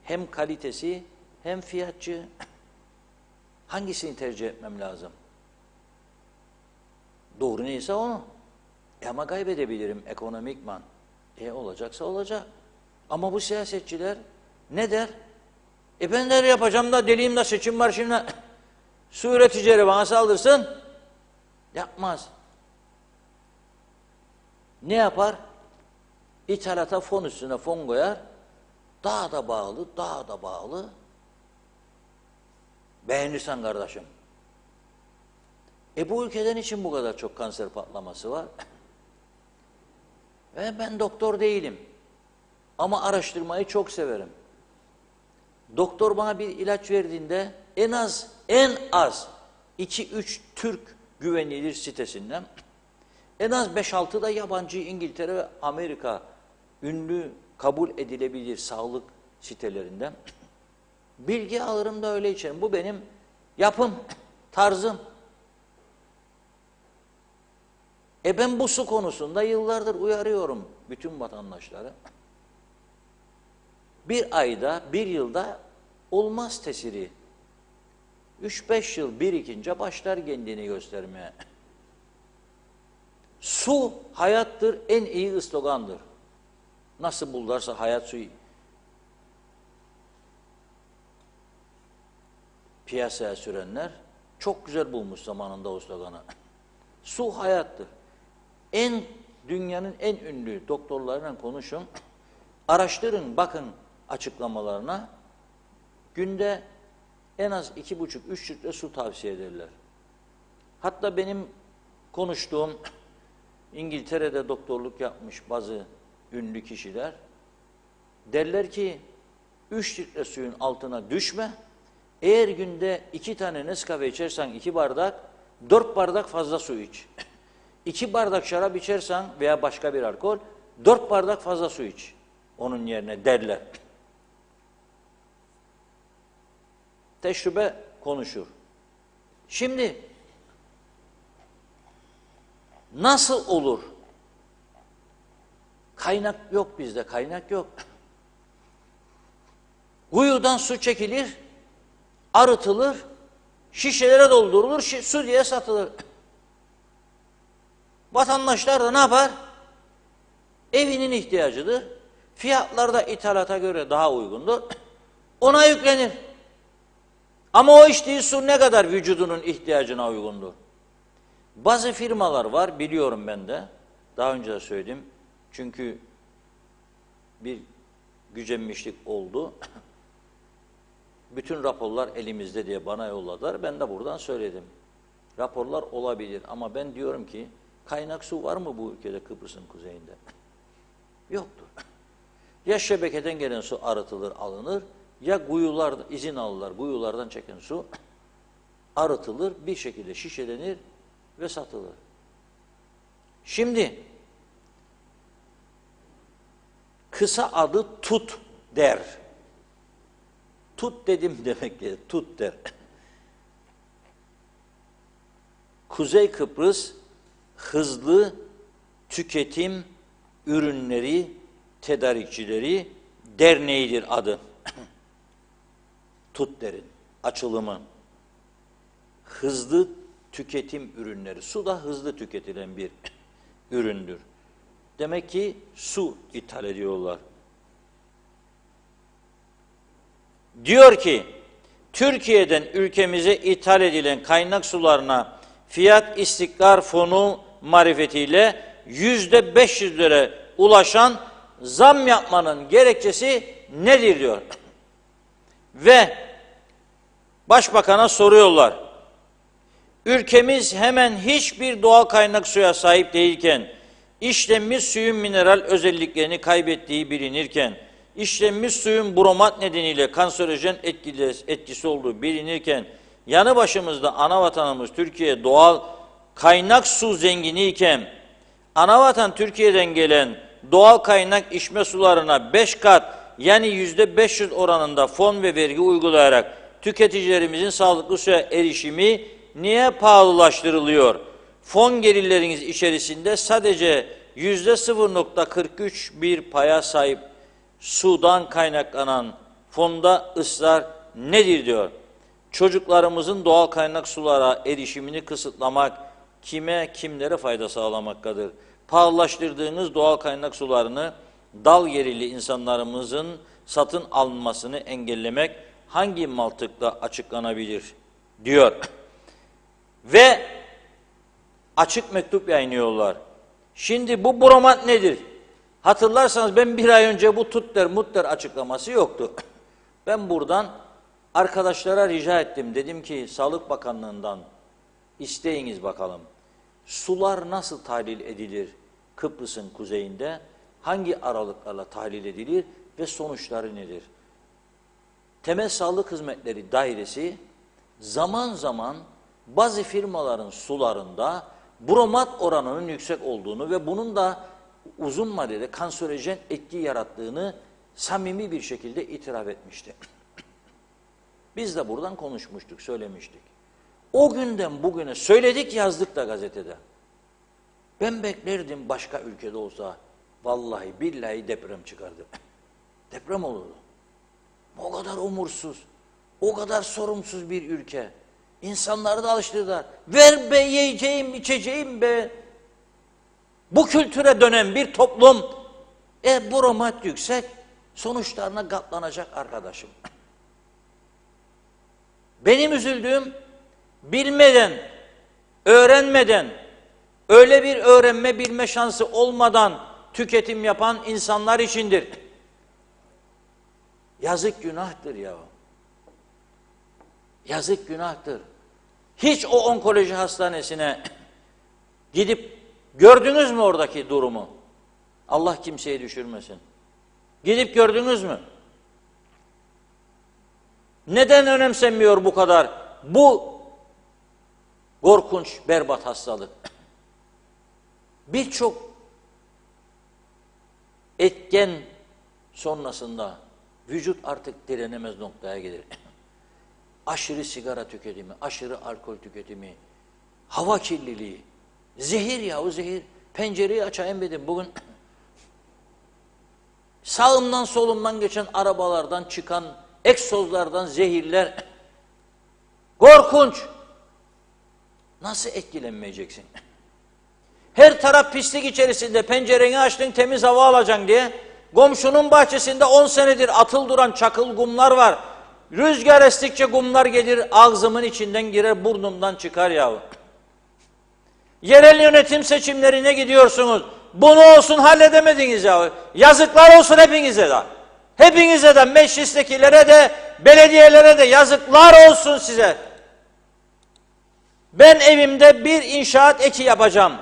Hem kalitesi hem fiyatçı. Hangisini tercih etmem lazım? Doğru neyse onu. Ama kaybedebilirim ekonomikman. Olacaksa olacak. Ama bu siyasetçiler ne der? Ben de yapacağım da deliyim de seçim var şimdi. Su üreticileri bana saldırsın. Yapmaz. Ne yapar? İthalata fon üstüne fon koyar. Daha da bağlı, daha da bağlı. Beğenirsen kardeşim. Bu ülkeden için bu kadar çok kanser patlaması var. Ve ben doktor değilim. Ama araştırmayı çok severim. Doktor bana bir ilaç verdiğinde en az 2-3 Türk güvenilir sitesinden, en az 5-6 da yabancı, İngiltere ve Amerika ünlü kabul edilebilir sağlık sitelerinden bilgi alırım da öyle içerim. Bu benim yapım, tarzım. Ben bu su konusunda yıllardır uyarıyorum bütün vatandaşları. Bir ayda, bir yılda olmaz tesiri. 3-5 yıl birikince başlar kendini göstermeye. Su hayattır, en iyi slogandır. Nasıl bulurlarsa hayat suyu piyasaya sürenler çok güzel bulmuş zamanında o sloganı. Su hayattır. Dünyanın en ünlü doktorlarıyla konuşun, araştırın, bakın açıklamalarına. Günde en az 2,5-3 litre su tavsiye ederler. Hatta benim konuştuğum İngiltere'de doktorluk yapmış bazı ünlü kişiler derler ki 3 litre suyun altına düşme. Eğer günde 2 tane Nescafe içersen 2 bardak, 4 bardak fazla su iç. 2 bardak şarap içersen veya başka bir alkol, 4 bardak fazla su iç. Onun yerine derler. Tecrübe konuşur. Şimdi nasıl olur? Kaynak yok bizde, kaynak yok. Kuyudan su çekilir, arıtılır, şişelere doldurulur, su diye satılır. Vatandaşlar da ne yapar? Evinin ihtiyacıdır. Fiyatlar da ithalata göre daha uygundur. Ona yüklenir. Ama o içtiği su ne kadar vücudunun ihtiyacına uygundur? Bazı firmalar var, biliyorum ben de. Daha önce de söyledim. Çünkü bir gücenmişlik oldu. Bütün raporlar elimizde diye bana yolladılar. Ben de buradan söyledim. Raporlar olabilir ama ben diyorum ki kaynak su var mı bu ülkede, Kıbrıs'ın kuzeyinde? Yoktur. Ya şebekeden gelen su arıtılır, alınır, ya kuyularda izin alırlar, kuyulardan çeken su arıtılır, bir şekilde şişelenir ve satılır. Şimdi kısa adı TUT der. Tut dedim demek ki, tut der. Kuzey Kıbrıs Hızlı Tüketim Ürünleri Tedarikçileri Derneği'dir adı. TUT derin açılımı. Hızlı tüketim ürünleri. Su da hızlı tüketilen bir üründür. Demek ki su ithal ediyorlar. Diyor ki, Türkiye'den ülkemize ithal edilen kaynak sularına fiyat istikrar fonu marifetiyle %500'lere ulaşan zam yapmanın gerekçesi nedir diyor. Ve Başbakan'a soruyorlar. Ülkemiz hemen hiçbir doğal kaynak suya sahip değilken, işlenmiş suyun mineral özelliklerini kaybettiği bilinirken, işlenmiş suyun bromat nedeniyle kanserojen etkisi olduğu bilinirken, yanı başımızda ana vatanımız Türkiye doğal kaynak su zenginiyken, ana vatan Türkiye'den gelen doğal kaynak içme sularına 5 kat yani %500 oranında fon ve vergi uygulayarak tüketicilerimizin sağlıklı suya erişimi niye pahalılaştırılıyor? Fon gelirleriniz içerisinde sadece %0,43 bir paya sahip sudan kaynaklanan fonda ısrar nedir diyor. Çocuklarımızın doğal kaynak sulara erişimini kısıtlamak kimlere fayda sağlamaktadır? Pahalılaştırdığınız doğal kaynak sularını dal yerili insanlarımızın satın alınmasını engellemek hangi mantıkla açıklanabilir diyor. Ve açık mektup yayınlıyorlar. Şimdi bu bromat nedir? Hatırlarsanız ben bir ay önce bu mutter açıklaması yoktu. Ben buradan arkadaşlara rica ettim. Dedim ki Sağlık Bakanlığı'ndan isteyiniz bakalım. Sular nasıl tahlil edilir Kıbrıs'ın kuzeyinde? Hangi aralıklarla tahlil edilir ve sonuçları nedir? Temel Sağlık Hizmetleri Dairesi zaman zaman bazı firmaların sularında bromat oranının yüksek olduğunu ve bunun da uzun vadede kanserojen etki yarattığını samimi bir şekilde itiraf etmişti. Biz de buradan konuşmuştuk, söylemiştik. O günden bugüne söyledik, yazdık da gazetede. Ben beklerdim başka ülkede olsa, vallahi billahi deprem çıkardı. Deprem olurdu. O kadar umursuz, o kadar sorumsuz bir ülke. İnsanları da alıştırdılar. Ver be, yiyeceğim, içeceğim be. Bu kültüre dönen bir toplum, bromat yüksek, sonuçlarına katlanacak arkadaşım. Benim üzüldüğüm, bilmeden, öğrenmeden, öyle bir öğrenme bilme şansı olmadan tüketim yapan insanlar içindir. Yazık, günahtır ya. Yazık, günahtır. Hiç o onkoloji hastanesine gidip gördünüz mü oradaki durumu? Allah kimseyi düşürmesin. Gidip gördünüz mü? Neden önemsenmiyor bu kadar bu korkunç, berbat hastalık? Birçok etken sonrasında vücut artık direnemez noktaya gelir. Aşırı sigara tüketimi, aşırı alkol tüketimi, hava kirliliği, zehir yahu zehir. Pencereyi açayım dedim bugün. Sağımdan solumdan geçen arabalardan çıkan egzozlardan zehirler. Korkunç. Nasıl etkilenmeyeceksin? Her taraf pislik içerisinde, pencereni açtın temiz hava alacaksın diye. Komşunun bahçesinde 10 senedir atıl duran çakıl kumlar var. Rüzgar estikçe kumlar gelir, ağzımın içinden girer, burnumdan çıkar yahu. Yerel yönetim seçimlerine gidiyorsunuz. Bunu olsun halledemediniz yahu. Yazıklar olsun hepinize de. Hepinize de, meclistekilere de, belediyelere de yazıklar olsun size. Ben evimde bir inşaat eki yapacağım.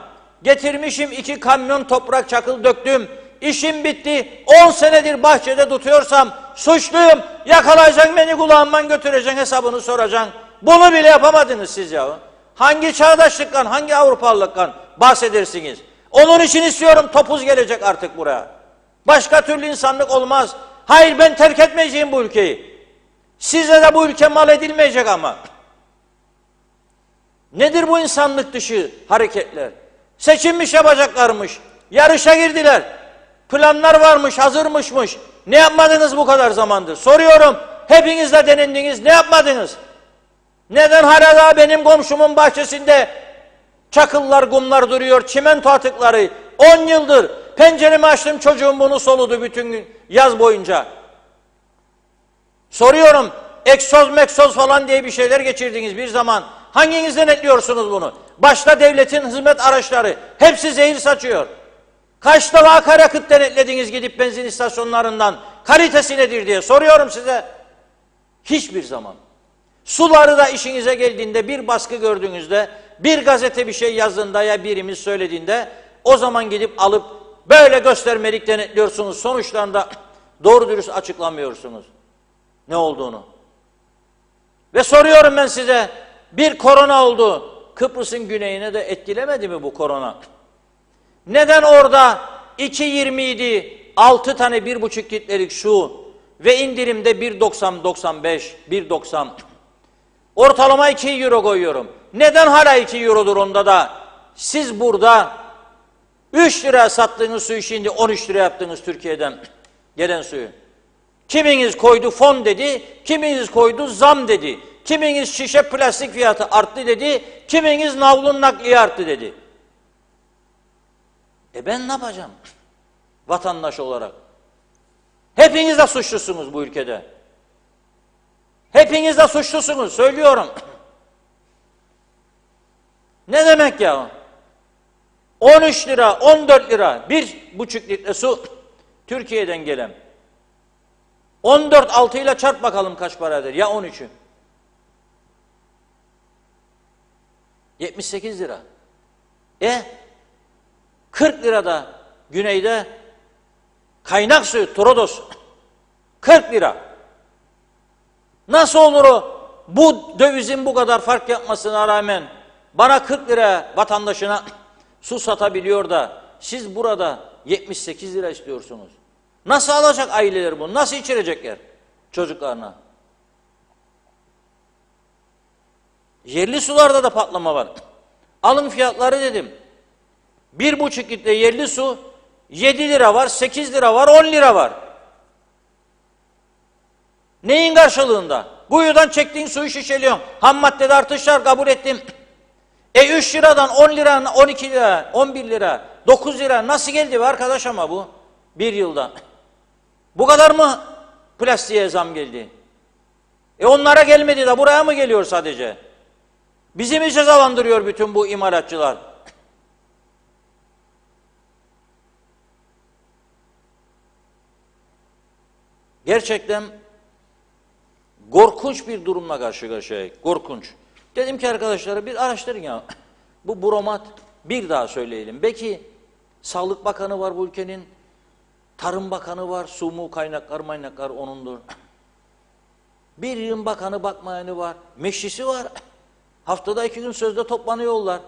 Getirmişim 2 kamyon toprak çakıl döktüm. İşim bitti. 10 senedir bahçede tutuyorsam suçluyum. Yakalayacaksın beni, kulağımdan götüreceksin, hesabını soracaksın. Bunu bile yapamadınız siz ya. Hangi çağdaşlıktan, hangi Avrupalılıktan bahsedersiniz? Onun için istiyorum, topuz gelecek artık buraya. Başka türlü insanlık olmaz. Hayır, ben terk etmeyeceğim bu ülkeyi. Size de bu ülke mal edilmeyecek ama. Nedir bu insanlık dışı hareketler? Seçilmiş yapacaklarmış. Yarışa girdiler. Planlar varmış, hazırmışmış. Ne yapmadınız bu kadar zamandır? Soruyorum. Hepiniz de denendiniz. Ne yapmadınız? Neden hala daha benim komşumun bahçesinde çakıllar, kumlar duruyor, çimento atıkları? 10 yıldır penceremi açtım, çocuğum bunu soludu bütün gün, yaz boyunca. Soruyorum. Egzoz meksoz falan diye bir şeyler geçirdiniz bir zaman. Hanginiz denetliyorsunuz bunu? Başta devletin hizmet araçları. Hepsi zehir saçıyor. Kaç defa akaryakıt denetlediniz gidip benzin istasyonlarından? Kalitesi nedir diye soruyorum size. Hiçbir zaman. Suları da işinize geldiğinde, bir baskı gördüğünüzde, bir gazete bir şey yazdığında ya birimiz söylediğinde, o zaman gidip alıp böyle göstermelik denetliyorsunuz. Sonuçlarında doğru dürüst açıklamıyorsunuz ne olduğunu. Ve soruyorum ben size, bir korona oldu. Kıbrıs'ın güneyine de etkilemedi mi bu korona? Neden orada 2.20 idi, 6 tane 1,5 litrelik su ve indirimde 1.90-95, 1.90. Ortalama 2 euro koyuyorum. Neden hala 2 eurodur onda da? Siz burada 3 liraya sattığınız suyu şimdi 13 lira yaptınız Türkiye'den gelen suyu. Kiminiz koydu fon dedi, kiminiz koydu zam dedi. Kiminiz şişe plastik fiyatı arttı dedi, kiminiz navlun nakliye arttı dedi. Ben ne yapacağım vatandaş olarak? Hepiniz de suçlusunuz bu ülkede. Hepiniz de suçlusunuz, söylüyorum. Ne demek ya? 13 lira, 14 lira, 1,5 litre su Türkiye'den gelen. 14 6 ile çarp bakalım kaç paradır ya 13'ü. 78 lira. 40 lirada güneyde kaynak suyu Trodos 40 lira. Nasıl olur o? Bu dövizin bu kadar fark yapmasına rağmen bana 40 lira vatandaşına su satabiliyor da siz burada 78 lira istiyorsunuz. Nasıl alacak aileler bunu? Nasıl içirecekler çocuklarına? Yerli sularda da patlama var. Alın fiyatları dedim. 1,5 litre yerli su 7 lira var, 8 lira var, 10 lira var. Neyin karşılığında? Kuyudan çektiğin suyu şişeliyorsun. Ham maddede artışlar kabul ettim. 3 liradan 10 lira, 12 lira, 11 lira, 9 lira nasıl geldi be arkadaş ama bu? Bir yılda. Bu kadar mı plastiğe zam geldi? Onlara gelmedi de buraya mı geliyor sadece? Bizi mi cezalandırıyor bütün bu imalatçılar? Gerçekten korkunç bir durumla karşı karşıyayız. Korkunç. Dedim ki arkadaşlara bir araştırın ya. Bu bromat bir daha söyleyelim. Belki Sağlık Bakanı var bu ülkenin. Tarım Bakanı var. Su mu kaynaklar onundur. Bir yığın bakanı bakmayanı var. Meclisi var. Haftada 2 gün sözde toplanıyorlar.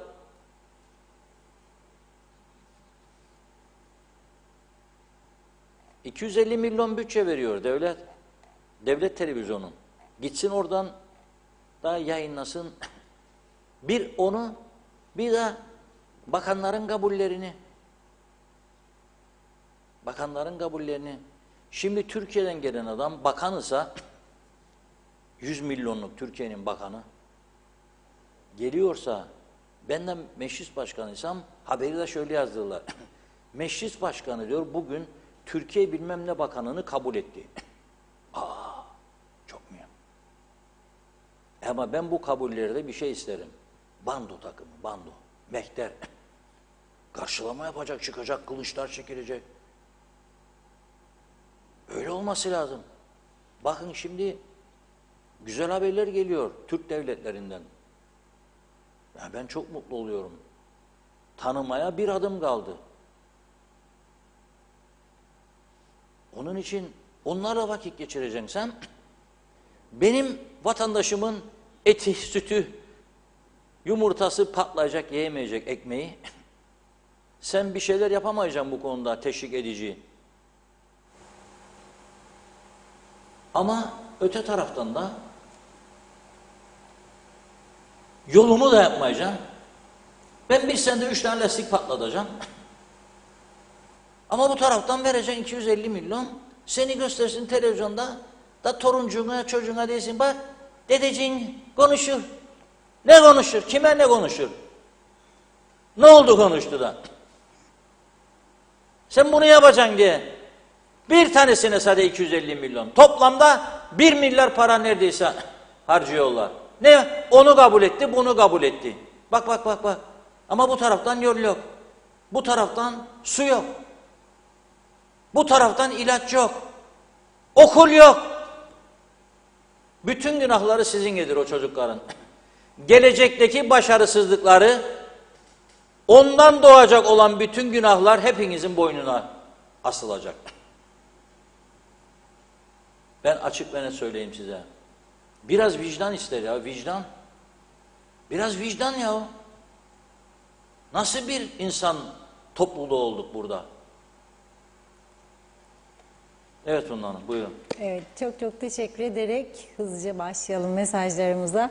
$250 milyon bütçe veriyor devlet. Devlet televizyonu. Gitsin oradan da yayınlasın. Bir onu, bir de bakanların kabullerini. Bakanların kabullerini. Şimdi Türkiye'den gelen adam bakanısa 100 milyonluk Türkiye'nin bakanı geliyorsa benden meclis başkanıysam haberi de şöyle yazdırırlar. Meclis başkanı diyor bugün Türkiye bilmem ne bakanını kabul etti. Çok mühim. Ama ben bu kabullerde bir şey isterim. Bando takımı, bando, mehter. Karşılama yapacak, çıkacak, kılıçlar çekilecek. Öyle olması lazım. Bakın şimdi güzel haberler geliyor Türk devletlerinden. Ya ben çok mutlu oluyorum. Tanımaya bir adım kaldı. Onun için onlarla vakit geçireceksem benim vatandaşımın eti, sütü, yumurtası patlayacak, yiyemeyecek ekmeği sen bir şeyler yapamayacaksın bu konuda teşvik edici. Ama öte taraftan da yolumu da yapmayacağım. Ben bir senede 3 tane lastik patlatacağım. Ama bu taraftan vereceksin 250 milyon. Seni göstersin televizyonda da toruncuğuna, çocuğuna desin bak dedeciğin konuşur. Ne konuşur? Kime ne konuşur? Ne oldu konuştu da? Sen bunu yapacaksın diye. Bir tanesine sadece 250 milyon. Toplamda 1 milyar para neredeyse harcıyorlar. Ne? Onu kabul etti, bunu kabul etti. Bak. Ama bu taraftan yol yok. Bu taraftan su yok. Bu taraftan ilaç yok. Okul yok. Bütün günahları sizinledir o çocukların. Gelecekteki başarısızlıkları, ondan doğacak olan bütün günahlar hepinizin boynuna asılacak. Ben açık ve net söyleyeyim size. Biraz vicdan ister ya, vicdan. Biraz vicdan ya. Nasıl bir insan topluluğu olduk burada? Evet Funda Hanım, buyurun. Evet, çok teşekkür ederek hızlıca başlayalım mesajlarımıza.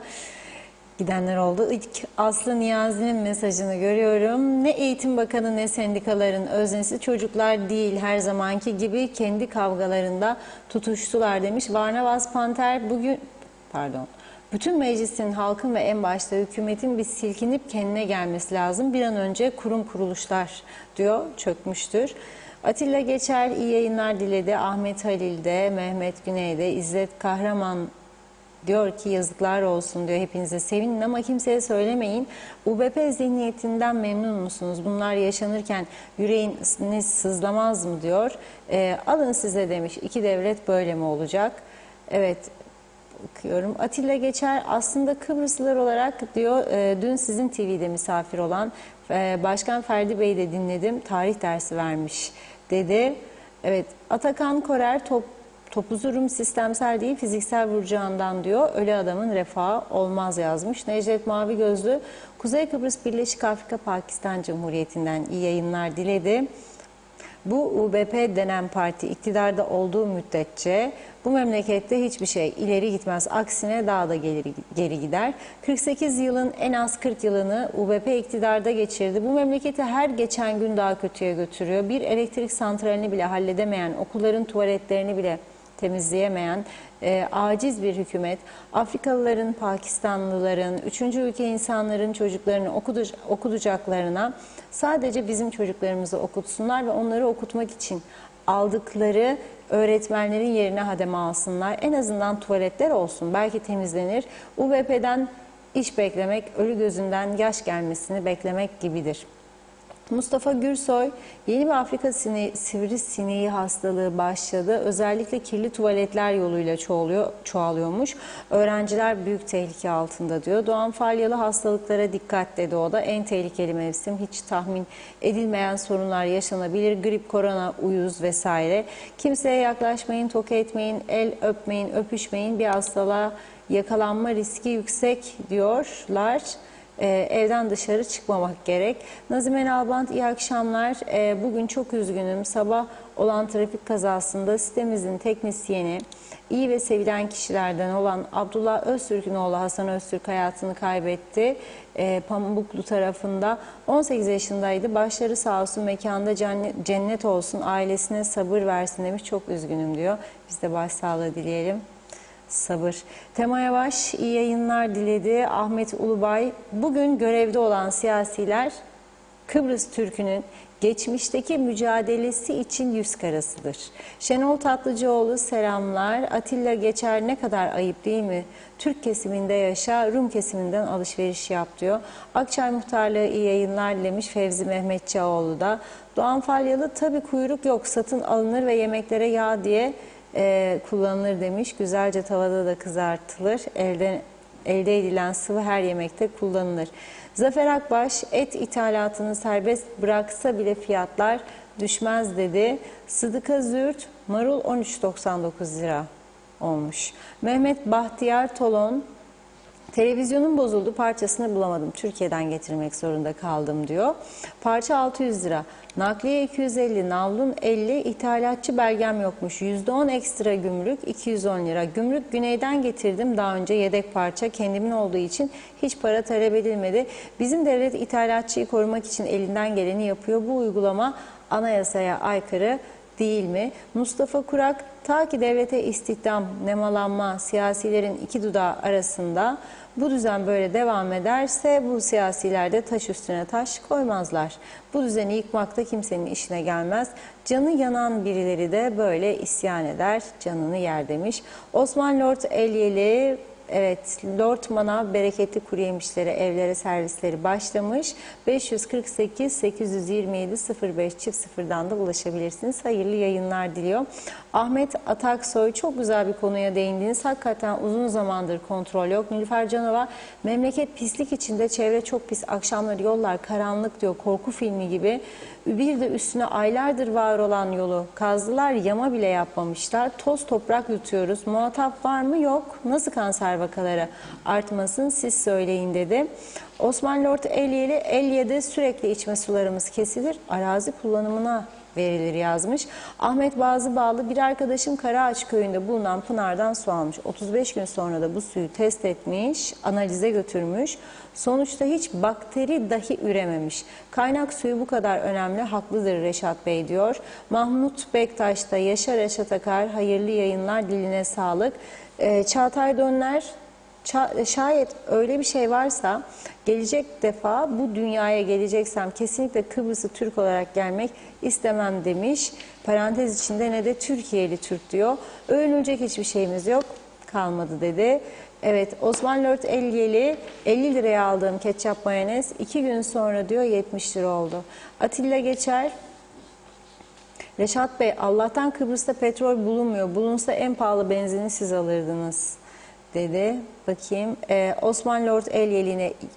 Gidenler oldu. İlk Aslı Niyazi'nin mesajını görüyorum. Ne Eğitim Bakanı ne sendikaların öznesi çocuklar değil, her zamanki gibi kendi kavgalarında tutuştular demiş. Varnavas Panter bütün meclisin, halkın ve en başta hükümetin bir silkinip kendine gelmesi lazım. Bir an önce kurum kuruluşlar diyor çökmüştür. Atilla Geçer iyi yayınlar diledi. Ahmet Halil'de, Mehmet Güney'de, İzzet Kahraman diyor ki yazıklar olsun diyor, hepinize sevinin ama kimseye söylemeyin. UBP zihniyetinden memnun musunuz? Bunlar yaşanırken yüreğiniz sızlamaz mı diyor. Alın size demiş, 2 devlet böyle mi olacak? Evet, bakıyorum. Atilla Geçer aslında Kıbrıslılar olarak diyor, dün sizin TV'de misafir olan Başkan Ferdi Bey'i de dinledim, tarih dersi vermiş dedi. Evet, Atakan Korer Topuzurum sistemsel değil fiziksel vuracağından diyor. Ölü adamın refahı olmaz yazmış. Necdet Mavi Gözlü Kuzey Kıbrıs Birleşik Afrika Pakistan Cumhuriyeti'nden iyi yayınlar diledi. Bu UBP denen parti iktidarda olduğu müddetçe bu memlekette hiçbir şey ileri gitmez. Aksine daha da geri gider. 48 yılın en az 40 yılını UBP iktidarda geçirdi. Bu memleketi her geçen gün daha kötüye götürüyor. Bir elektrik santralini bile halledemeyen, okulların tuvaletlerini bile temizleyemeyen aciz bir hükümet, Afrikalıların, Pakistanlıların, 3. ülke insanların çocuklarını okutacaklarına sadece bizim çocuklarımızı okutsunlar ve onları okutmak için aldıkları öğretmenlerin yerine hademe alsınlar. En azından tuvaletler olsun, belki temizlenir. UBP'den iş beklemek, ölü gözünden yaş gelmesini beklemek gibidir. Mustafa Gürsoy, yeni bir Afrika sivrisineği hastalığı başladı. Özellikle kirli tuvaletler yoluyla çoğalıyormuş. Öğrenciler büyük tehlike altında diyor. Doğan Falyalı hastalıklara dikkat dedi o da. En tehlikeli mevsim, hiç tahmin edilmeyen sorunlar yaşanabilir. Grip, korona, uyuz vesaire. Kimseye yaklaşmayın, toka etmeyin, el öpmeyin, öpüşmeyin. Bir hastalığa yakalanma riski yüksek diyorlar. Evden dışarı çıkmamak gerek. Nazime Nalbant iyi akşamlar. Bugün çok üzgünüm. Sabah olan trafik kazasında sitemizin teknisyeni, iyi ve sevilen kişilerden olan Abdullah Öztürk'ün oğlu Hasan Öztürk hayatını kaybetti. Pamuklu tarafında 18 yaşındaydı. Başları sağ olsun, mekanda cennet olsun, ailesine sabır versin demiş. Çok üzgünüm diyor. Biz de başsağlığı dileyelim. Sabır. Tema Yavaş iyi yayınlar diledi. Ahmet Ulubay, bugün görevde olan siyasiler Kıbrıs Türk'ünün geçmişteki mücadelesi için yüz karasıdır. Şenol Tatlıcıoğlu selamlar. Atilla Geçer ne kadar ayıp değil mi? Türk kesiminde yaşa, Rum kesiminden alışveriş yap diyor. Akçay Muhtarlığı iyi yayınlar dilemiş Fevzi Mehmetçioğlu da. Doğan Falyalı tabii kuyruk yok, satın alınır ve yemeklere yağ diye kullanılır demiş. Güzelce tavada da kızartılır. Elde edilen sıvı her yemekte kullanılır. Zafer Akbaş, et ithalatını serbest bıraksa bile fiyatlar düşmez dedi. Sıdıka Zürt, marul 13,99 lira olmuş. Mehmet Bahtiyar Tolon, televizyonum bozuldu, parçasını bulamadım. Türkiye'den getirmek zorunda kaldım diyor. Parça 600 lira. Nakliye 250, navlun 50, ithalatçı belgem yokmuş. %10 ekstra gümrük 210 lira. Gümrük güneyden getirdim daha önce yedek parça. Kendimin olduğu için hiç para talep edilmedi. Bizim devlet ithalatçıyı korumak için elinden geleni yapıyor. Bu uygulama anayasaya aykırı değil mi? Mustafa Kurak, ta ki devlete istihdam, nemalanma, siyasilerin iki dudağı arasında bu düzen böyle devam ederse bu siyasiler de taş üstüne taş koymazlar. Bu düzeni yıkmak da kimsenin işine gelmez. Canı yanan birileri de böyle isyan eder, canını yer demiş. Osman Lord Elyeli, evet, Lord Manav bereketli kuru yemişleri evlere servisleri başlamış. 548 827 05 0'dan da ulaşabilirsiniz. Hayırlı yayınlar diliyor. Ahmet Ataksoy, çok güzel bir konuya değindiniz. Hakikaten uzun zamandır kontrol yok. Nilüfer Canova, memleket pislik içinde, çevre çok pis. Akşamları yollar karanlık diyor, korku filmi gibi. Bir de üstüne aylardır var olan yolu kazdılar, yama bile yapmamışlar. Toz toprak yutuyoruz. Muhatap var mı? Yok. Nasıl kanser vakaları artmasın? Siz söyleyin dedi. Osman Lord Elyeli, Elye'de sürekli içme sularımız kesilir, arazi kullanımına verilir yazmış. Ahmet Bazıbağlı, bir arkadaşım Karaağaç köyünde bulunan pınardan su almış. 35 gün sonra da bu suyu test etmiş, analize götürmüş. Sonuçta hiç bakteri dahi ürememiş. Kaynak suyu bu kadar önemli, haklıdır Reşat Bey diyor. Mahmut Bektaş da, yaşa Reşat Akar, hayırlı yayınlar, diline sağlık. Çağatay Dönler, şayet öyle bir şey varsa gelecek defa bu dünyaya geleceksem kesinlikle Kıbrıs'ı Türk olarak gelmek istemem demiş. Parantez içinde ne de Türkiye'li Türk diyor. Övünülecek hiçbir şeyimiz yok, kalmadı dedi. Evet, Osman Lord Elyeli, 50 liraya aldığım ketçap mayonez 2 gün sonra diyor 70 lira oldu. Atilla Geçer, Reşat Bey, Allah'tan Kıbrıs'ta petrol bulunmuyor. Bulunsa en pahalı benzini siz alırdınız dedi. Bakayım. Osman Lord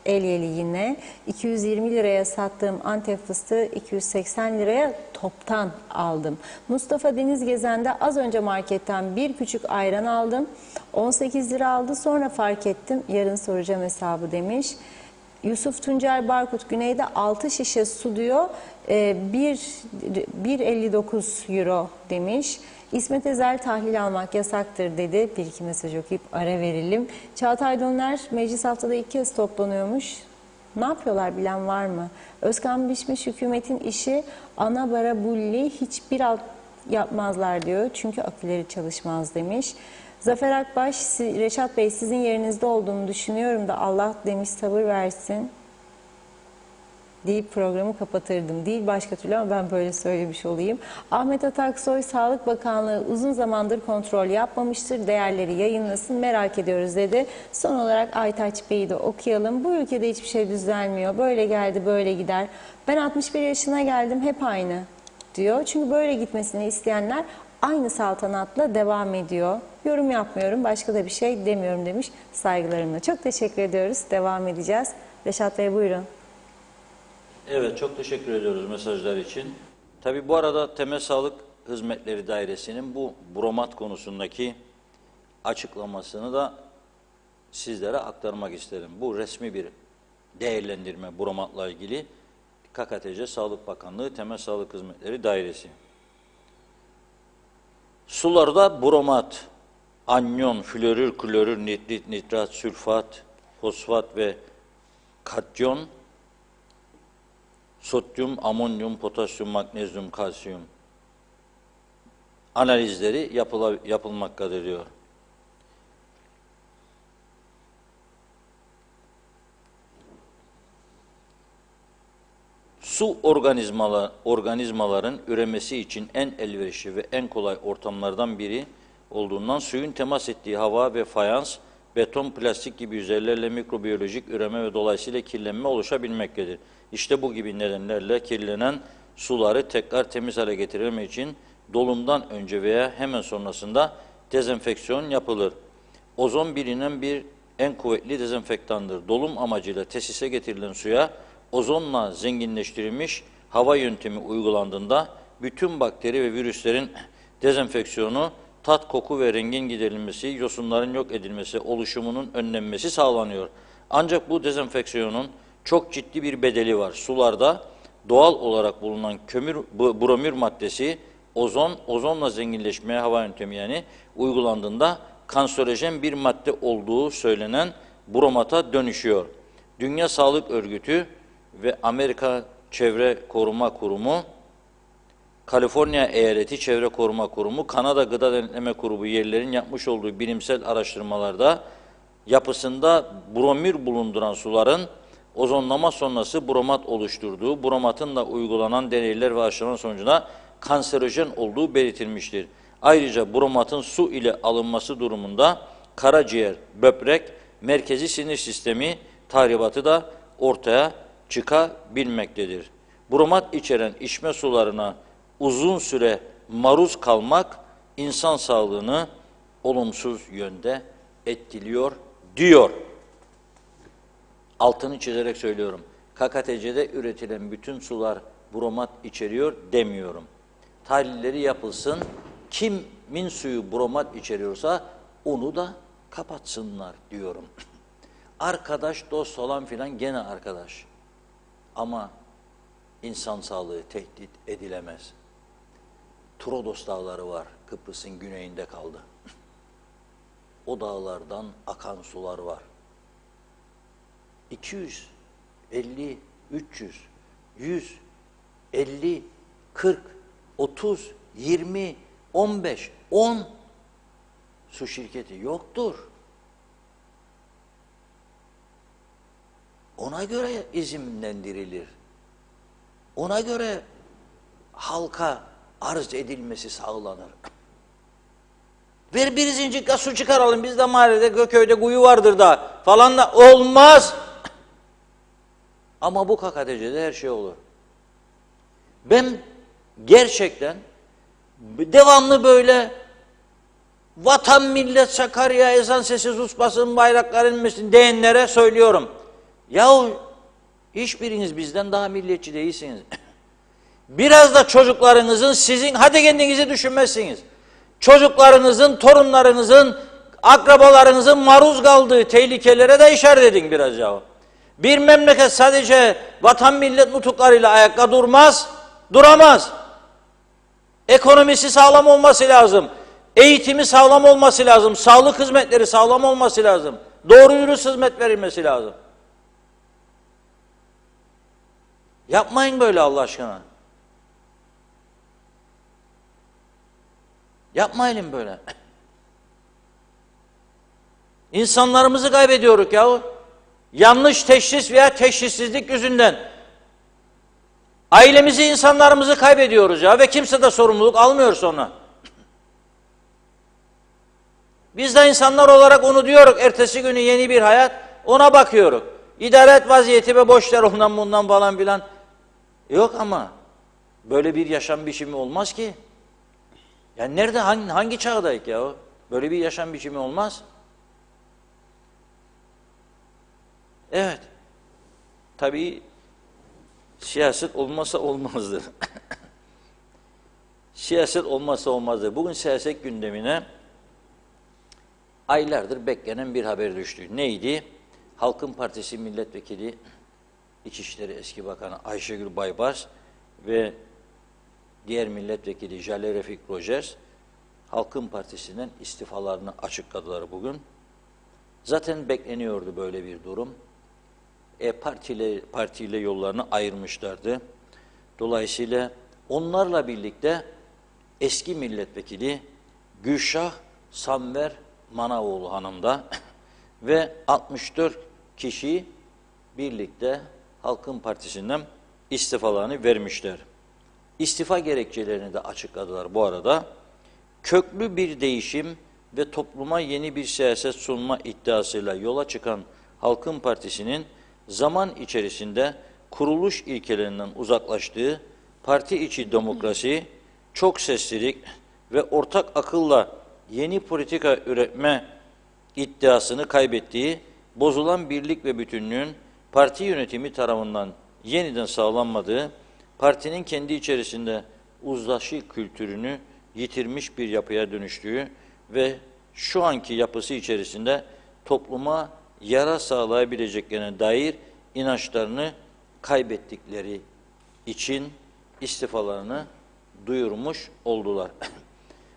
Elyeli yine 220 liraya sattığım Antep fıstığı 280 liraya toptan aldım. Mustafa Deniz Gezen'de az önce marketten bir küçük ayran aldım. 18 lira aldı, sonra fark ettim. Yarın soracağım hesabı demiş. Yusuf Tuncer Barkut Güney'de 6 şişe su diyor. 1,59 euro demiş. İsmet Ezel tahlil almak yasaktır dedi. Bir iki mesaj okuyup ara verelim. Çağatay Döner meclis haftada 2 kez toplanıyormuş. Ne yapıyorlar bilen var mı? Özkan Bişmiş hükümetin işi ana bara bulli hiçbir alt yapmazlar diyor. Çünkü aküleri çalışmaz demiş. Zafer Akbaş, Reşat Bey sizin yerinizde olduğumu düşünüyorum da Allah demiş sabır versin deyip programı kapatırdım. Değil başka türlü ama ben böyle söylemiş olayım. Ahmet Ataksoy, Sağlık Bakanlığı uzun zamandır kontrol yapmamıştır. Değerleri yayınlasın, merak ediyoruz dedi. Son olarak Aytaç Bey'i de okuyalım. Bu ülkede hiçbir şey düzelmiyor. Böyle geldi, böyle gider. Ben 61 yaşına geldim, hep aynı diyor. Çünkü böyle gitmesini isteyenler aynı saltanatla devam ediyor. Yorum yapmıyorum, başka da bir şey demiyorum demiş saygılarımla. Çok teşekkür ediyoruz. Devam edeceğiz. Reşat Bey buyurun. Evet, çok teşekkür ediyoruz mesajlar için. Tabii bu arada Temel Sağlık Hizmetleri Dairesi'nin bu bromat konusundaki açıklamasını da sizlere aktarmak isterim. Bu resmi bir değerlendirme bromatla ilgili KKTC Sağlık Bakanlığı Temel Sağlık Hizmetleri Dairesi. Sularda bromat, anyon, florür, klorür, nitrit, nitrat, sülfat, fosfat ve katyon, sodyum, amonyum, potasyum, magnezyum, kalsiyum analizleri yapılmaktadır diyor. Su organizmaların üremesi için en elverişli ve en kolay ortamlardan biri olduğundan suyun temas ettiği hava ve fayans, beton, plastik gibi yüzeylerle mikrobiyolojik üreme ve dolayısıyla kirlenme oluşabilmektedir. İşte bu gibi nedenlerle kirlenen suları tekrar temiz hale getirmek için dolumdan önce veya hemen sonrasında dezenfeksiyon yapılır. Ozon bilinen bir en kuvvetli dezenfektandır. Dolum amacıyla tesise getirilen suya ozonla zenginleştirilmiş hava yöntemi uygulandığında bütün bakteri ve virüslerin dezenfeksiyonu, tat, koku ve rengin giderilmesi, yosunların yok edilmesi, oluşumunun önlenmesi sağlanıyor. Ancak bu dezenfeksiyonun çok ciddi bir bedeli var. Sularda doğal olarak bulunan bromür maddesi, ozonla zenginleşmeye hava yöntemi yani uygulandığında kanserojen bir madde olduğu söylenen bromata dönüşüyor. Dünya Sağlık Örgütü ve Amerika Çevre Koruma Kurumu, Kaliforniya Eyaleti Çevre Koruma Kurumu, Kanada Gıda Denetleme Kurumu yerlerin yapmış olduğu bilimsel araştırmalarda yapısında bromür bulunduran suların ozonlama sonrası bromat oluşturduğu, bromatın da uygulanan deneyler ve aşılama sonucunda kanserojen olduğu belirtilmiştir. Ayrıca bromatın su ile alınması durumunda karaciğer, böbrek, merkezi sinir sistemi tahribatı da ortaya çıkabilmektedir. Bromat içeren içme sularına uzun süre maruz kalmak insan sağlığını olumsuz yönde etkiliyor diyor. Altını çizerek söylüyorum. KKTC'de üretilen bütün sular bromat içeriyor demiyorum. Tahlilleri yapılsın. Kimin suyu bromat içeriyorsa onu da kapatsınlar diyorum. Arkadaş, dost falan filan gene arkadaş. Ama insan sağlığı tehdit edilemez. Trodos dağları var. Kıbrıs'ın güneyinde kaldı. O dağlardan akan sular var. 200, 50, 300, 100, 50, 40, 30, 20, 15, 10 su şirketi yoktur. Ona göre izinlendirilir. Ona göre halka arz edilmesi sağlanır. Ver bir zincirle su çıkaralım. Bizde mahallede, köyde kuyu vardır da falan da olmaz. Ama bu KKTC'de her şey olur. Ben gerçekten devamlı böyle vatan millet Sakarya ezan sesi susmasın, bayraklar inmesin diyenlere söylüyorum. Yahu hiçbiriniz bizden daha milliyetçi değilsiniz. Biraz da çocuklarınızın sizin, hadi kendinizi düşünmezsiniz. Çocuklarınızın, torunlarınızın, akrabalarınızın maruz kaldığı tehlikelere de işaret edin biraz yahu. Bir memleket sadece vatan millet nutuklarıyla ayakta durmaz, duramaz. Ekonomisi sağlam olması lazım. Eğitimi sağlam olması lazım. Sağlık hizmetleri sağlam olması lazım. Doğru dürüst hizmet verilmesi lazım. Yapmayın böyle Allah aşkına. Yapmayın böyle. İnsanlarımızı kaybediyoruz yahu. Yanlış teşhis veya teşhissizlik yüzünden. Ailemizi, insanlarımızı kaybediyoruz ya ve kimse de sorumluluk almıyor sonra. Biz de insanlar olarak onu diyoruz. Ertesi günü yeni bir hayat, ona bakıyoruz. İdare et vaziyeti ve boş ver ondan bundan falan filan. Yok ama böyle bir yaşam biçimi olmaz ki. Yani nerede, hangi çağdayız ya? Böyle bir yaşam biçimi olmaz. Evet. Tabii siyaset olmasa olmazdı. Siyaset olmazsa olmazdı. Bugün siyaset gündemine aylardır beklenen bir haber düştü. Neydi? Halkın Partisi Milletvekili İçişleri Eski Bakanı Ayşegül Baybars ve diğer milletvekili Jale Refik Rojers Halkın Partisi'nden istifalarını açıkladılar bugün. Zaten bekleniyordu böyle bir durum. Partiyle yollarını ayırmışlardı. Dolayısıyla onlarla birlikte eski milletvekili Gülşah Samver Manavoğlu hanım da ve 64 kişi birlikte Halkın Partisi'nden istifalarını vermişler. İstifa gerekçelerini de açıkladılar bu arada. Köklü bir değişim ve topluma yeni bir siyaset sunma iddiasıyla yola çıkan Halkın Partisi'nin zaman içerisinde kuruluş ilkelerinden uzaklaştığı, parti içi demokrasi, çok seslilik ve ortak akılla yeni politika üretme iddiasını kaybettiği, bozulan birlik ve bütünlüğün parti yönetimi tarafından yeniden sağlanmadığı, partinin kendi içerisinde uzlaşı kültürünü yitirmiş bir yapıya dönüştüğü ve şu anki yapısı içerisinde topluma yara sağlayabileceklerine dair inançlarını kaybettikleri için istifalarını duyurmuş oldular.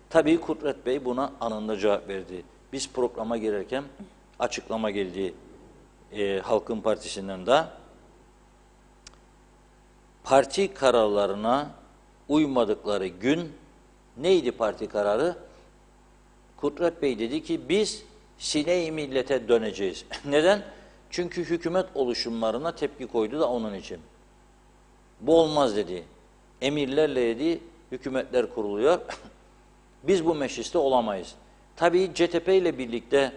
Tabii Kudret Bey buna anında cevap verdi. Biz programa girerken açıklama geldi Halkın Partisi'nden de. Parti kararlarına uymadıkları gün neydi parti kararı? Kudret Bey dedi ki biz sine-i millete döneceğiz. Neden? Çünkü hükümet oluşumlarına tepki koydu da onun için. Bu olmaz dedi. Emirlerle dedi hükümetler kuruluyor. Biz bu mecliste olamayız. Tabii CTP ile birlikte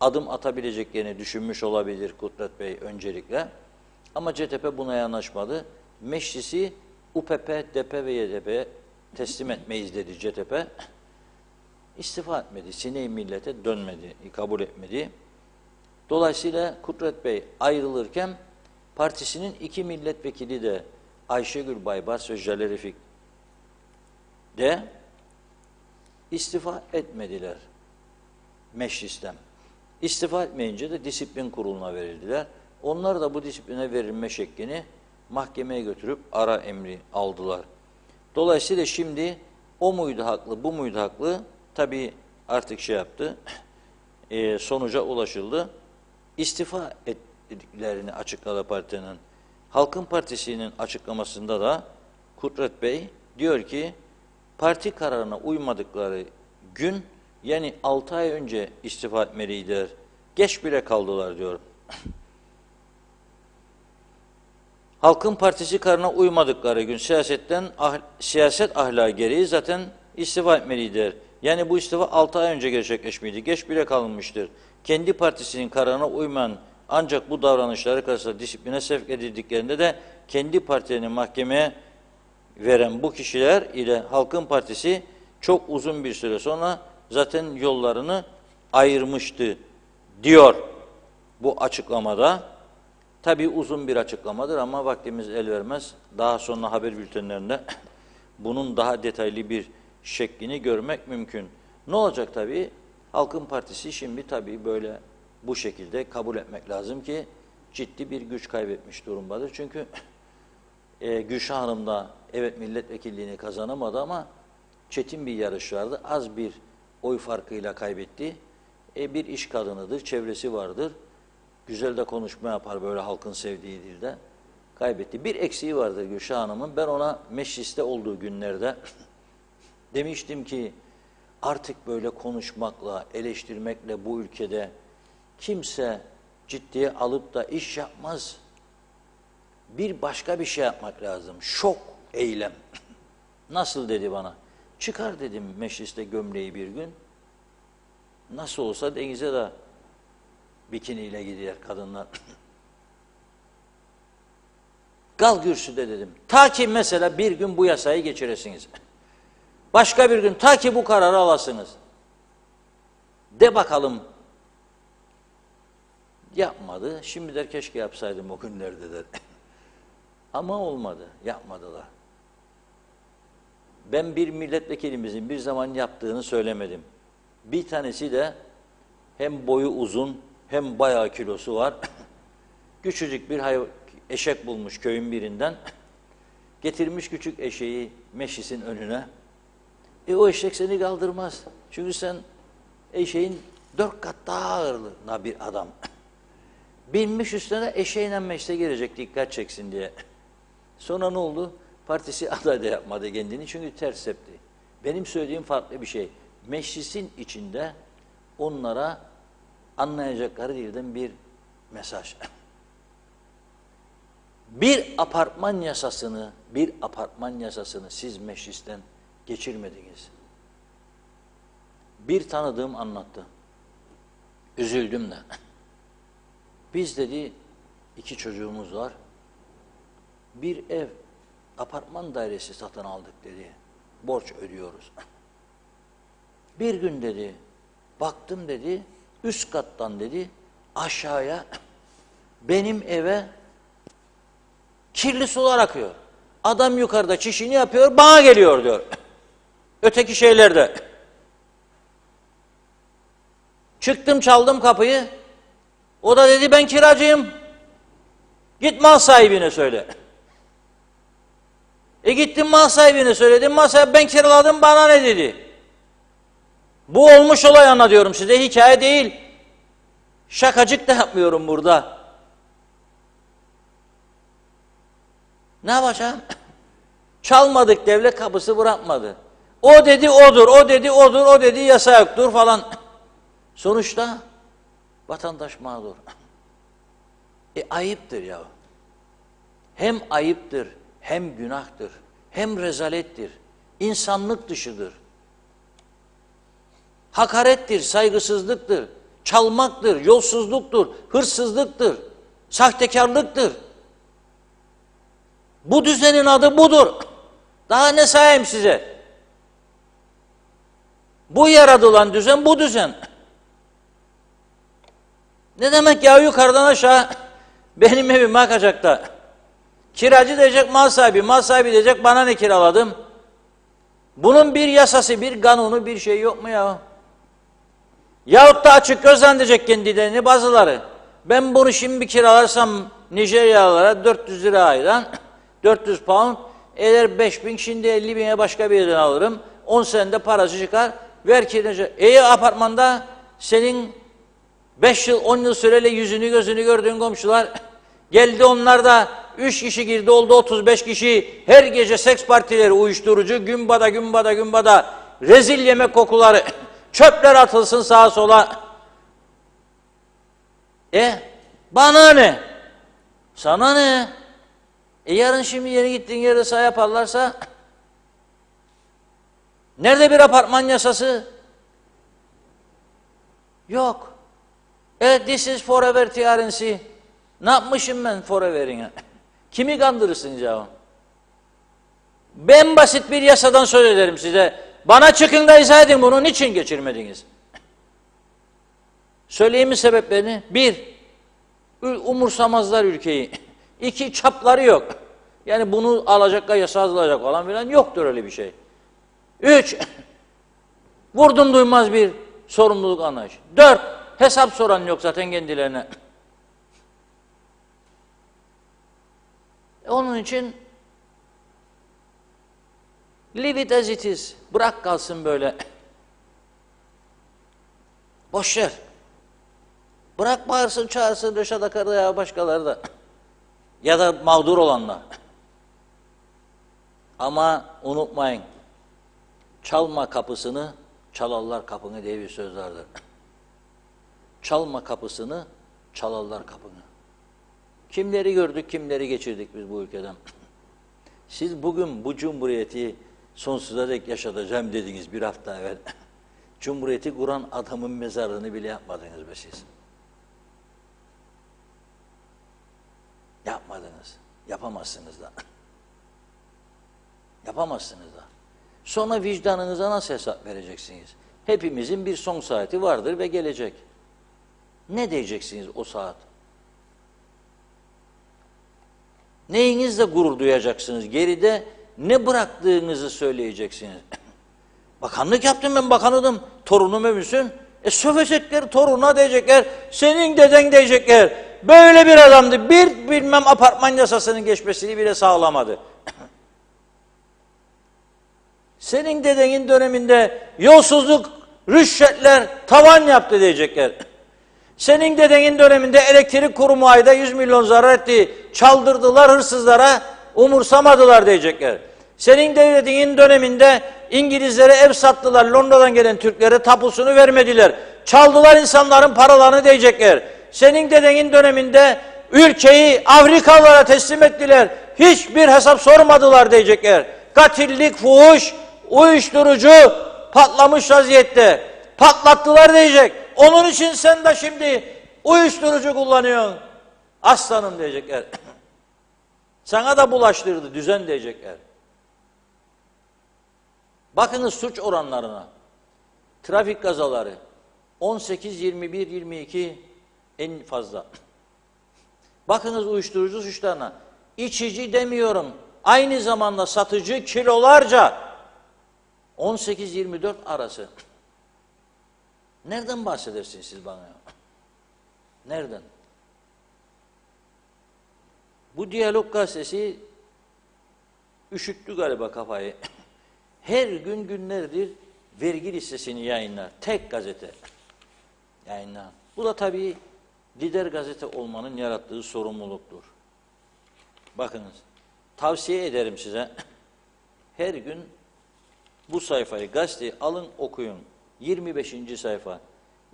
adım atabileceklerini düşünmüş olabilir Kudret Bey öncelikle. Ama CTP buna yanaşmadı. Meclisi UPP, DP ve YDP'ye teslim etmeyiz dedi CTP. İstifa etmedi. Sine-i millete dönmedi, kabul etmedi. Dolayısıyla Kudret Bey ayrılırken partisinin 2 milletvekili de Ayşegül Baybars ve Jale Refik de istifa etmediler meclisten. İstifa etmeyince de disiplin kuruluna verildiler. Onlar da bu disipline verilme şeklini mahkemeye götürüp ara emri aldılar. Dolayısıyla şimdi o muydu haklı, bu muydu haklı? Tabii artık şey yaptı, sonuca ulaşıldı. İstifa ettiklerini açıkladı partinin. Halkın Partisi'nin açıklamasında da Kudret Bey diyor ki, parti kararına uymadıkları gün, yani 6 ay önce istifa etmeliydiler. Geç bile kaldılar diyor. Halkın Partisi kararına uymadıkları gün siyaset ahlakı gereği zaten istifa etmeliydiler. Yani bu istifa 6 ay önce gerçekleşmeydi. Geç bile kalınmıştır. Kendi partisinin kararına uymayan ancak bu davranışları karşısında disipline sevk edildiklerinde de kendi partilerini mahkemeye veren bu kişiler ile Halkın Partisi çok uzun bir süre sonra zaten yollarını ayırmıştı diyor bu açıklamada. Tabii uzun bir açıklamadır ama vaktimiz el vermez. Daha sonra haber bültenlerinde bunun daha detaylı bir şeklini görmek mümkün. Ne olacak tabii? Halkın Partisi şimdi tabii böyle bu şekilde kabul etmek lazım ki ciddi bir güç kaybetmiş durumdadır. Çünkü Gülşah Hanım da evet milletvekilliğini kazanamadı ama çetin bir yarış vardı. Az bir oy farkıyla kaybetti. Bir iş kadınıdır, çevresi vardır. Güzel de konuşma yapar böyle halkın sevdiği dilde. Kaybetti. Bir eksiği vardır Gülşah Hanım'ın. Ben ona mecliste olduğu günlerde demiştim ki artık böyle konuşmakla, eleştirmekle bu ülkede kimse ciddiye alıp da iş yapmaz. Bir başka bir şey yapmak lazım. Şok eylem. Nasıl dedi bana. Çıkar dedim mecliste gömleği bir gün. Nasıl olsa denize de bikiniyle gidiyor kadınlar. Kal kürsüde dedim. Ta ki mesela bir gün bu yasayı geçiresiniz. Başka bir gün ta ki bu kararı alasınız. De bakalım. Yapmadı. Şimdi der keşke yapsaydım o günlerde der. Ama olmadı. Yapmadılar. Ben bir milletvekilimizin bir zaman yaptığını söylemedim. Bir tanesi de hem boyu uzun hem bayağı kilosu var. Küçücük bir eşek bulmuş köyün birinden. Getirmiş küçük eşeği meclisin önüne. O eşek seni kaldırmaz. Çünkü sen eşeğin 4 kat daha ağırlığında bir adam. Binmiş üstüne eşeğinle meclise gelecek dikkat çeksin diye. Sonra ne oldu? Partisi aday da yapmadı kendini çünkü ters tepti. Benim söylediğim farklı bir şey. Meclisin içinde onlara anlayacakları dilden bir mesaj. Bir apartman yasasını siz meclisten geçirmediniz. Bir tanıdığım anlattı. Üzüldüm de. Biz dedi 2 çocuğumuz var. Bir ev, apartman dairesi satın aldık dedi. Borç ödüyoruz. Bir gün dedi, baktım dedi, üst kattan dedi, aşağıya benim eve kirli sular akıyor. Adam yukarıda çişini yapıyor, bana geliyor diyor. Öteki şeylerde. Çıktım çaldım kapıyı. O da dedi ben kiracıyım. Git mal sahibine söyle. Gittim mal sahibine söyledim. Mal sahibi ben kiraladım bana ne dedi. Bu olmuş olay anlatıyorum size. Hikaye değil. Şakacık da yapmıyorum burada. Ne yapacağım? Çalmadık devlet kapısı bırakmadı. O dedi odur, o dedi odur, o dedi yasa yoktur falan. Sonuçta vatandaş mağdur. Ayıptır ya. Hem ayıptır, hem günahtır, hem rezalettir. İnsanlık dışıdır. Hakarettir, saygısızlıktır, çalmaktır, yolsuzluktur, hırsızlıktır, sahtekarlıktır. Bu düzenin adı budur. Daha ne sayayım size? Bu yaratılan düzen bu düzen. Ne demek ya yukarıdan aşağı benim evime akacak da. Kiracı diyecek mal sahibi diyecek bana ne kiraladım. Bunun bir yasası, bir kanunu, bir şey yok mu ya? Yahut da açık gözden diyecek kendilerini bazıları. Ben bunu şimdi kiralarsam Nijeryalılara 400 lira aydan, 400 pound, eder 5.000, şimdi 50.000'e başka bir yerden alırım. 10 senede parası çıkar, ver kiracı. Apartmanda senin 5 yıl, 10 yıl süreyle yüzünü gözünü gördüğün komşular geldi, onlar da 3 kişi girdi, oldu 35 kişi. Her gece seks partileri, uyuşturucu, gümbada, rezil yemek kokuları, çöpler atılsın sağa sola. Bana ne? Sana ne? Yarın şimdi yeni gittiğin yerde sağ yaparlarsa nerede bir apartman yasası? Yok. This is forever TRNC. Ne yapmışım ben forever'ine? Kimi kandırırsınız ya? Ben basit bir yasadan söz ederim size. Bana çıkın da izah edin, bunu niçin geçirmediniz? Söyleyeyim mi sebeplerini? Bir, umursamazlar ülkeyi. İki, çapları yok. Yani bunu alacaklar, yasa yazılacak falan filan yoktur öyle bir şey. Üç, vurdum duymaz bir sorumluluk anlayışı. Dört, hesap soran yok zaten kendilerine. Onun için leave it as it is. Bırak kalsın böyle. Boş ver. Bırak bağırsın, çağırsın, Reşat Akar'da ya başkaları da. Ya da mağdur olanlar. Ama unutmayın, çalma kapısını, çalarlar kapını diye bir söz vardır. Çalma kapısını, çalarlar kapını. Kimleri gördük, kimleri geçirdik biz bu ülkeden. Siz bugün bu cumhuriyeti sonsuza dek yaşatacağım dediniz bir hafta evvel. Cumhuriyeti kuran adamın mezarını bile yapmadınız be siz. Yapmadınız. Yapamazsınız da. Yapamazsınız da. Sonra vicdanınıza nasıl hesap vereceksiniz? Hepimizin bir son saati vardır ve gelecek. Ne diyeceksiniz o saat? Neyinizle gurur duyacaksınız? Geride ne bıraktığınızı söyleyeceksiniz. Bakanlık yaptım, ben bakanıydım. Torunum övünsün. Sövecekler, toruna diyecekler. Senin deden diyecekler. Böyle bir adamdı. Bir bilmem apartman yasasının geçmesini bile sağlamadı. Senin dedenin döneminde yolsuzluk, rüşvetler tavan yaptı diyecekler. Senin dedenin döneminde elektrik kurumu ayda 100 milyon zarar etti. Çaldırdılar hırsızlara, umursamadılar diyecekler. Senin devletinin döneminde İngilizlere ev sattılar, Londra'dan gelen Türklere tapusunu vermediler. Çaldılar insanların paralarını diyecekler. Senin dedenin döneminde ülkeyi Afrikalılara teslim ettiler. Hiçbir hesap sormadılar diyecekler. Katillik, fuhuş, uyuşturucu patlamış vaziyette. Patlattılar diyecek. Onun için sen de şimdi uyuşturucu kullanıyorsun. Aslanım diyecekler. Sana da bulaştırdı, düzen diyecekler. Bakınız suç oranlarına. Trafik kazaları 18, 21, 22 en fazla. Bakınız uyuşturucu suçlarına. İçici demiyorum. Aynı zamanda satıcı kilolarca 18-24 arası. Nereden bahsedersiniz siz bana? Nereden? Bu Diyalog Gazetesi üşüttü galiba kafayı. Her gün günlerdir vergi listesini yayınlar. Tek gazete yayınlar. Bu da tabii lider gazete olmanın yarattığı sorumluluktur. Bakınız, tavsiye ederim size. Her gün bu sayfayı, gazeteyi alın okuyun. 25. sayfa.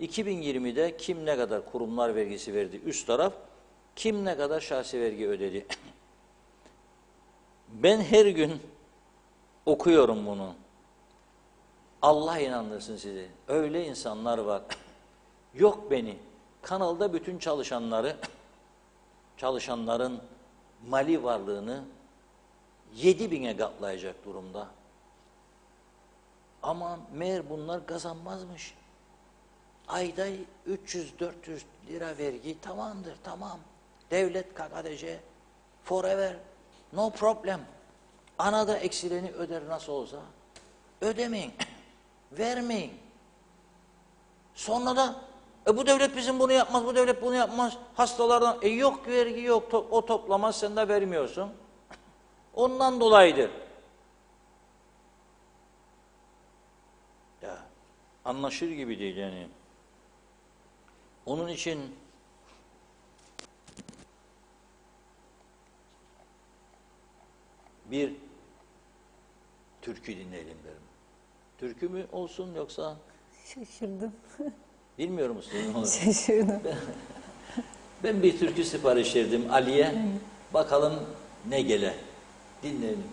2020'de kim ne kadar kurumlar vergisi verdi üst taraf, kim ne kadar şahsi vergi ödedi. Ben her gün okuyorum bunu. Allah inandırsın sizi. Öyle insanlar var. Yok beni. Kanalda bütün çalışanların mali varlığını 7.000'e katlayacak durumda. Ama meğer bunlar kazanmazmış. Ayda 300-400 lira vergi tamamdır, tamam. Devlet KKTC forever, no problem. Ana da eksileni öder nasıl olsa. Ödemeyin, vermeyin. Sonra da bu devlet bizim bunu yapmaz, bu devlet bunu yapmaz. Hastalardan yok vergi yok, o toplamaz, sen de vermiyorsun. Ondan dolayıdır. Ya anlaşır gibi değil yani. Onun için bir türkü dinleyelim derim. Türkü mü olsun yoksa? Şaşırdım. Bilmiyor musunuz? Şaşırdım. Ben bir türkü sipariş verdim Ali'ye. Bakalım ne gele. Dinleyelim.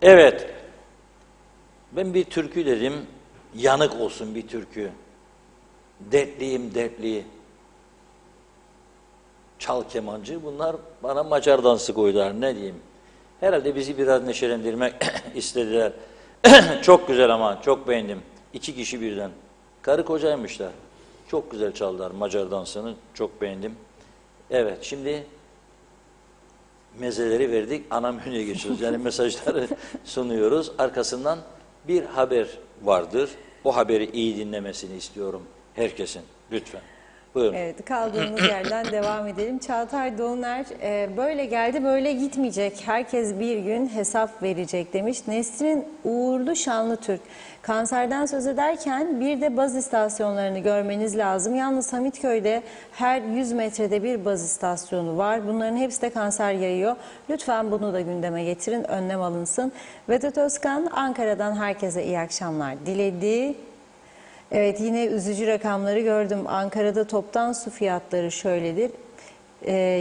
Evet, ben bir türkü dedim, yanık olsun bir türkü. Dertliyim dertli. Çal kemancı, bunlar bana Macar dansı koydular, ne diyeyim. Herhalde bizi biraz neşelendirmek istediler. Çok güzel ama, çok beğendim. 2 kişi birden. Karı kocaymışlar. Çok güzel çaldılar Macar dansını, çok beğendim. Evet, şimdi mezeleri verdik, ana menüye geçiyoruz. Yani mesajları sunuyoruz. Arkasından bir haber vardır. O haberi iyi dinlemesini istiyorum herkesin. Lütfen. Buyurun. Evet, kaldığımız yerden devam edelim. Çağatay Doğuner böyle geldi böyle gitmeyecek. Herkes bir gün hesap verecek demiş. Nesrin Uğurlu Şanlıtürk. Kanserden söz ederken bir de baz istasyonlarını görmeniz lazım. Yalnız Hamitköy'de her 100 metrede bir baz istasyonu var. Bunların hepsi de kanser yayıyor. Lütfen bunu da gündeme getirin, önlem alınsın. Vedat Özkan Ankara'dan herkese iyi akşamlar diledi. Evet, yine üzücü rakamları gördüm. Ankara'da toptan su fiyatları şöyledir.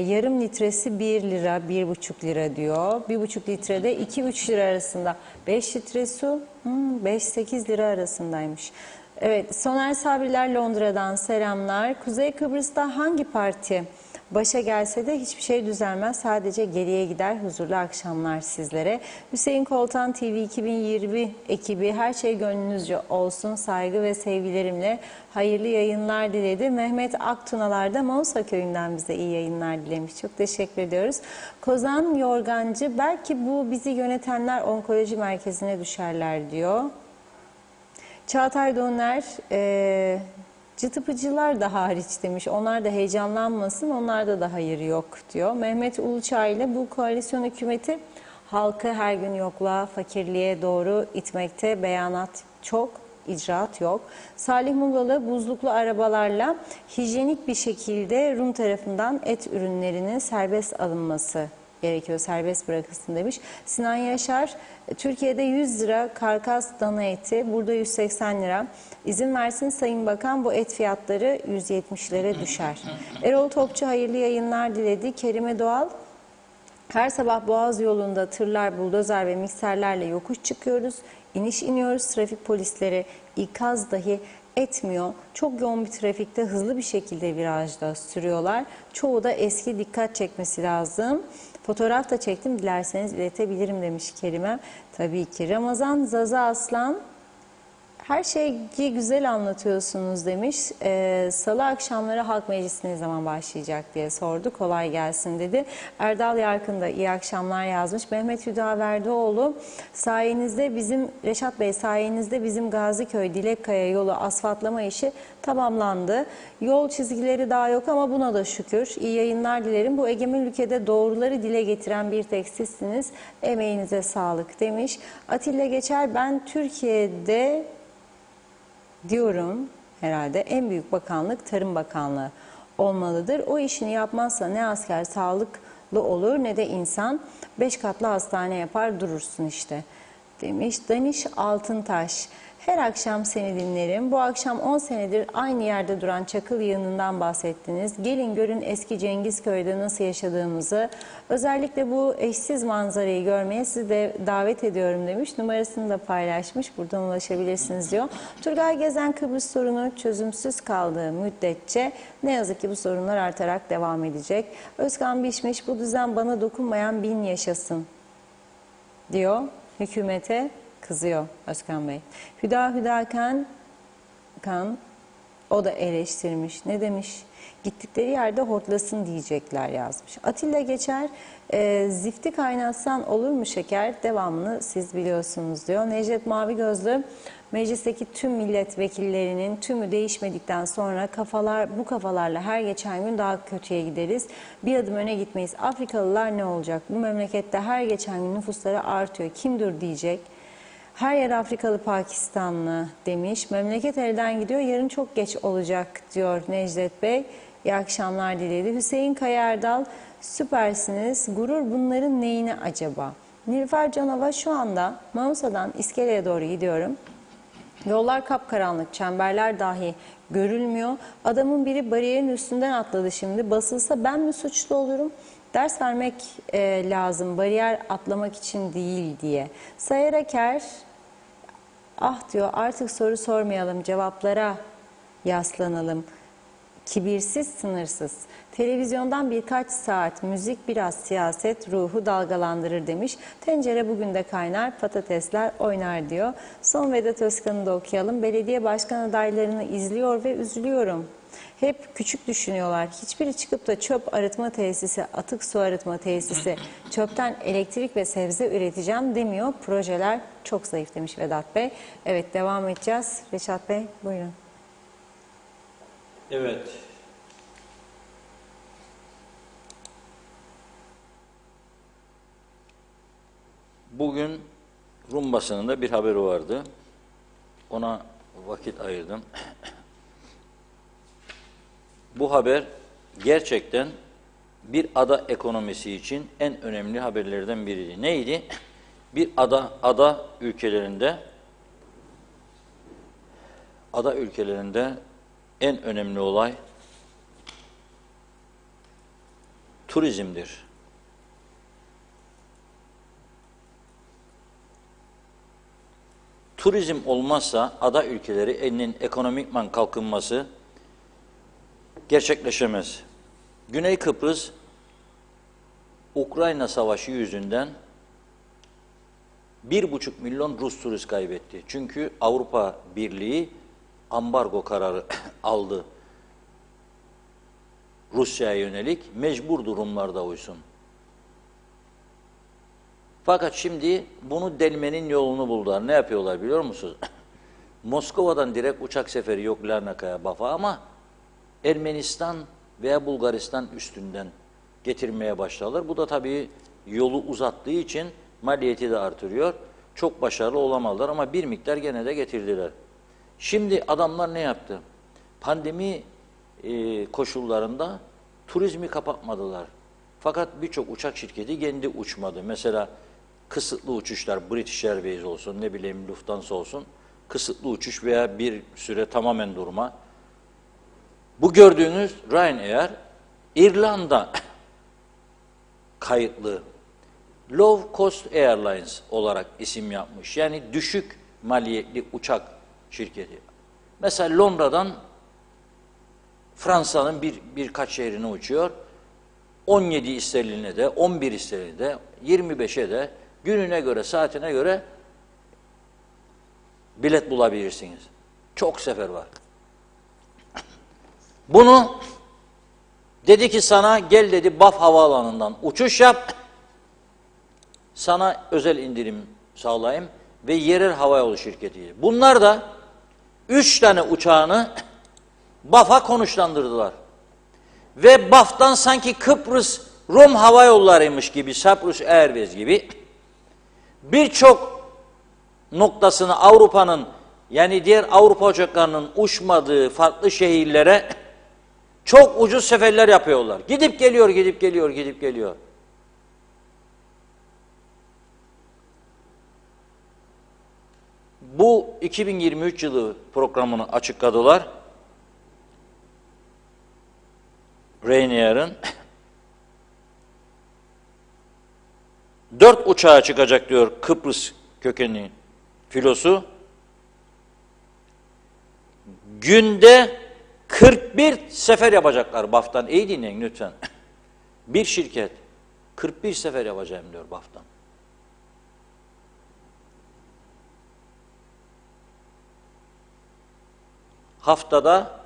Yarım litresi 1 lira, 1,5 lira diyor. 1,5 litrede 2-3 lira arasında. 5 litre su 5-8 lira arasındaymış. Evet, Soner Sabriler Londra'dan selamlar. Kuzey Kıbrıs'ta hangi parti başa gelse de hiçbir şey düzelmez. Sadece geriye gider. Huzurlu akşamlar sizlere. Hüseyin Koltan TV 2020 ekibi her şey gönlünüzce olsun. Saygı ve sevgilerimle hayırlı yayınlar diledi. Mehmet Aktunalar da Monsa köyünden bize iyi yayınlar dilemiş. Çok teşekkür ediyoruz. Kozan Yorgancı, belki bu bizi yönetenler onkoloji merkezine düşerler diyor. Çağatay Doğuner, cıtıpıcılar da hariç demiş. Onlar da heyecanlanmasın, onlarda da hayır yok diyor. Mehmet Uluçay ile bu koalisyon hükümeti halkı her gün yokluğa, fakirliğe doğru itmekte. Beyanat çok, icraat yok. Salih Muğlalı buzluklu arabalarla hijyenik bir şekilde Rum tarafından et ürünlerinin serbest alınması gerekiyor, serbest bırakılsın demiş. Sinan Yaşar, Türkiye'de 100 lira karkas dana eti, burada 180 lira. İzin versin Sayın Bakan, bu et fiyatları 170'lere düşer. Erol Topçu hayırlı yayınlar diledi. Kerime Doğal, her sabah Boğaz yolunda tırlar, buldozer ve mikserlerle yokuş çıkıyoruz. İniş iniyoruz, trafik polisleri ikaz dahi etmiyor. Çok yoğun bir trafikte hızlı bir şekilde virajda sürüyorlar. Çoğu da eski, dikkat çekmesi lazım. Fotoğraf da çektim, dilerseniz iletebilirim demiş Kerime. Tabii ki. Ramazan Zaza Aslan, her şeyi güzel anlatıyorsunuz demiş. Salı akşamları Halk Meclisi ne zaman başlayacak diye sordu. Kolay gelsin dedi. Erdal Yarkın da iyi akşamlar yazmış. Mehmet Hüdaverdoğlu, sayenizde bizim, Reşat Bey sayenizde bizim Gaziköy Dilekkaya yolu asfaltlama işi tamamlandı. Yol çizgileri daha yok ama buna da şükür. İyi yayınlar dilerim. Bu egemen ülkede doğruları dile getiren bir tek sizsiniz. Emeğinize sağlık demiş. Atilla Geçer, ben Türkiye'de diyorum herhalde en büyük bakanlık Tarım Bakanlığı olmalıdır. O işini yapmazsa ne asker sağlıklı olur ne de insan. 5 katlı hastane yapar durursun işte demiş. Daniş Altıntaş, her akşam seni dinlerim. Bu akşam 10 senedir aynı yerde duran çakıl yığınından bahsettiniz. Gelin görün eski Cengizköy'de nasıl yaşadığımızı. Özellikle bu eşsiz manzarayı görmeye sizi de davet ediyorum demiş. Numarasını da paylaşmış. Buradan ulaşabilirsiniz diyor. Turgay Gezen, Kıbrıs sorunu çözümsüz kaldığı müddetçe ne yazık ki bu sorunlar artarak devam edecek. Özkan Bişmiş, bu düzen bana dokunmayan bin yaşasın diyor. Hükümete kızıyor Özkan Bey. Hüdakan o da eleştirmiş. Ne demiş? Gittikleri yerde hortlasın diyecekler yazmış. Atilla Geçer, zifti kaynatsan olur mu şeker? Devamını siz biliyorsunuz diyor. Necdet Mavi Gözlü, meclisteki tüm milletvekillerinin tümü değişmedikten sonra bu kafalarla her geçen gün daha kötüye gideriz. Bir adım öne gitmeyiz. Afrikalılar ne olacak? Bu memlekette her geçen gün nüfusları artıyor. Kim dur diyecek? Her yer Afrikalı, Pakistanlı demiş. Memleket elden gidiyor. Yarın çok geç olacak diyor Necdet Bey. İyi akşamlar diledi. Hüseyin Kayardal, süpersiniz. Gurur bunların neyine acaba? Nilüfer Canova, şu anda Mausa'dan İskele'ye doğru gidiyorum. Yollar kapkaranlık, çemberler dahi görülmüyor. Adamın biri bariyerin üstünden atladı şimdi. Basılsa ben mi suçlu olurum? Ders vermek lazım, bariyer atlamak için değil diye. Sayar Aker, ah diyor, artık soru sormayalım, cevaplara yaslanalım. Kibirsiz, sınırsız. Televizyondan birkaç saat müzik, biraz siyaset ruhu dalgalandırır demiş. Tencere bugün de kaynar, patatesler oynar diyor. Son Vedat Özkan'ı da okuyalım. Belediye başkan adaylarını izliyor ve üzülüyorum. Hep küçük düşünüyorlar. Hiçbiri çıkıp da çöp arıtma tesisi, atık su arıtma tesisi, çöpten elektrik ve sebze üreteceğim demiyor. Projeler çok zayıf demiş Vedat Bey. Evet, devam edeceğiz. Reşat Bey buyurun. Evet. Bugün Rum basınında bir haberi vardı. Ona vakit ayırdım. Bu haber gerçekten bir ada ekonomisi için en önemli haberlerden biriydi. Neydi? Bir ada ülkelerinde en önemli olay turizmdir. Turizm olmazsa ada ülkelerinin ekonomikman kalkınması gerçekleşemez. Güney Kıbrıs, Ukrayna Savaşı yüzünden 1,5 milyon Rus turist kaybetti. Çünkü Avrupa Birliği ambargo kararı aldı. Rusya'ya yönelik mecburdu Rumlar da uysun. Fakat şimdi bunu delmenin yolunu buldular. Ne yapıyorlar biliyor musunuz? Moskova'dan direkt uçak seferi yok Larnaka'ya, Baf'a ama Ermenistan veya Bulgaristan üstünden getirmeye başladılar. Bu da tabii yolu uzattığı için maliyeti de artırıyor. Çok başarılı olamadılar ama bir miktar gene de getirdiler. Şimdi adamlar ne yaptı? Pandemi koşullarında turizmi kapatmadılar. Fakat birçok uçak şirketi kendi uçmadı. Mesela kısıtlı uçuşlar, British Airways olsun, ne bileyim Lufthansa olsun, kısıtlı uçuş veya bir süre tamamen durma. Bu gördüğünüz Ryanair, İrlanda kayıtlı Low Cost Airlines olarak isim yapmış. Yani düşük maliyetli uçak şirketi. Mesela Londra'dan Fransa'nın birkaç şehrine uçuyor. 17 sterline de, 11 sterline de, 25'e de gününe göre, saatine göre bilet bulabilirsiniz. Çok sefer var. Bunu dedi ki sana gel dedi Baf Havaalanı'ndan uçuş yap. Sana özel indirim sağlayayım ve yerel havayolu şirketi. Bunlar da 3 tane uçağını Baf'a konuşlandırdılar. Ve Baf'tan sanki Kıbrıs Rum Hava Yollarıymış gibi, Cyprus Airways gibi birçok noktasını Avrupa'nın, yani diğer Avrupa uçaklarının uçmadığı farklı şehirlere çok ucuz seferler yapıyorlar. Gidip geliyor, gidip geliyor, gidip geliyor. Bu 2023 yılı programını açıkladılar. Ryanair'ın 4 uçağa çıkacak diyor Kıbrıs kökenli filosu. Günde 41 sefer yapacaklar Baf'tan. İyi dinleyin lütfen. Bir şirket 41 sefer yapacağım diyor Baf'tan. Haftada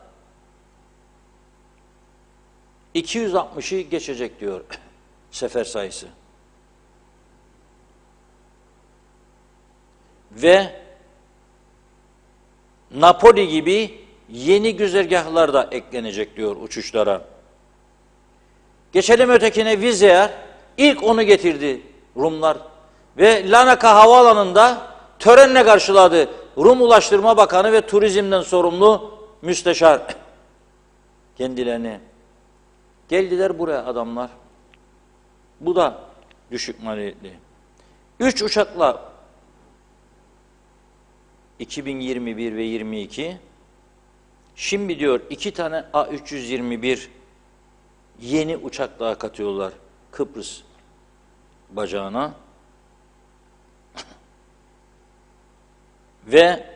260'ı geçecek diyor sefer sayısı. Ve Napoli gibi yeni güzergahlar da eklenecek diyor uçuşlara. Geçelim ötekine, Wizz Air. İlk onu getirdi Rumlar. Ve Larnaka Havaalanı'nda törenle karşıladı Rum Ulaştırma Bakanı ve turizmden sorumlu müsteşar kendilerini. Geldiler buraya adamlar. Bu da düşük maliyetli. 3 uçakla 2021 ve 22, şimdi diyor 2 tane A321 yeni uçak daha katıyorlar Kıbrıs bacağına ve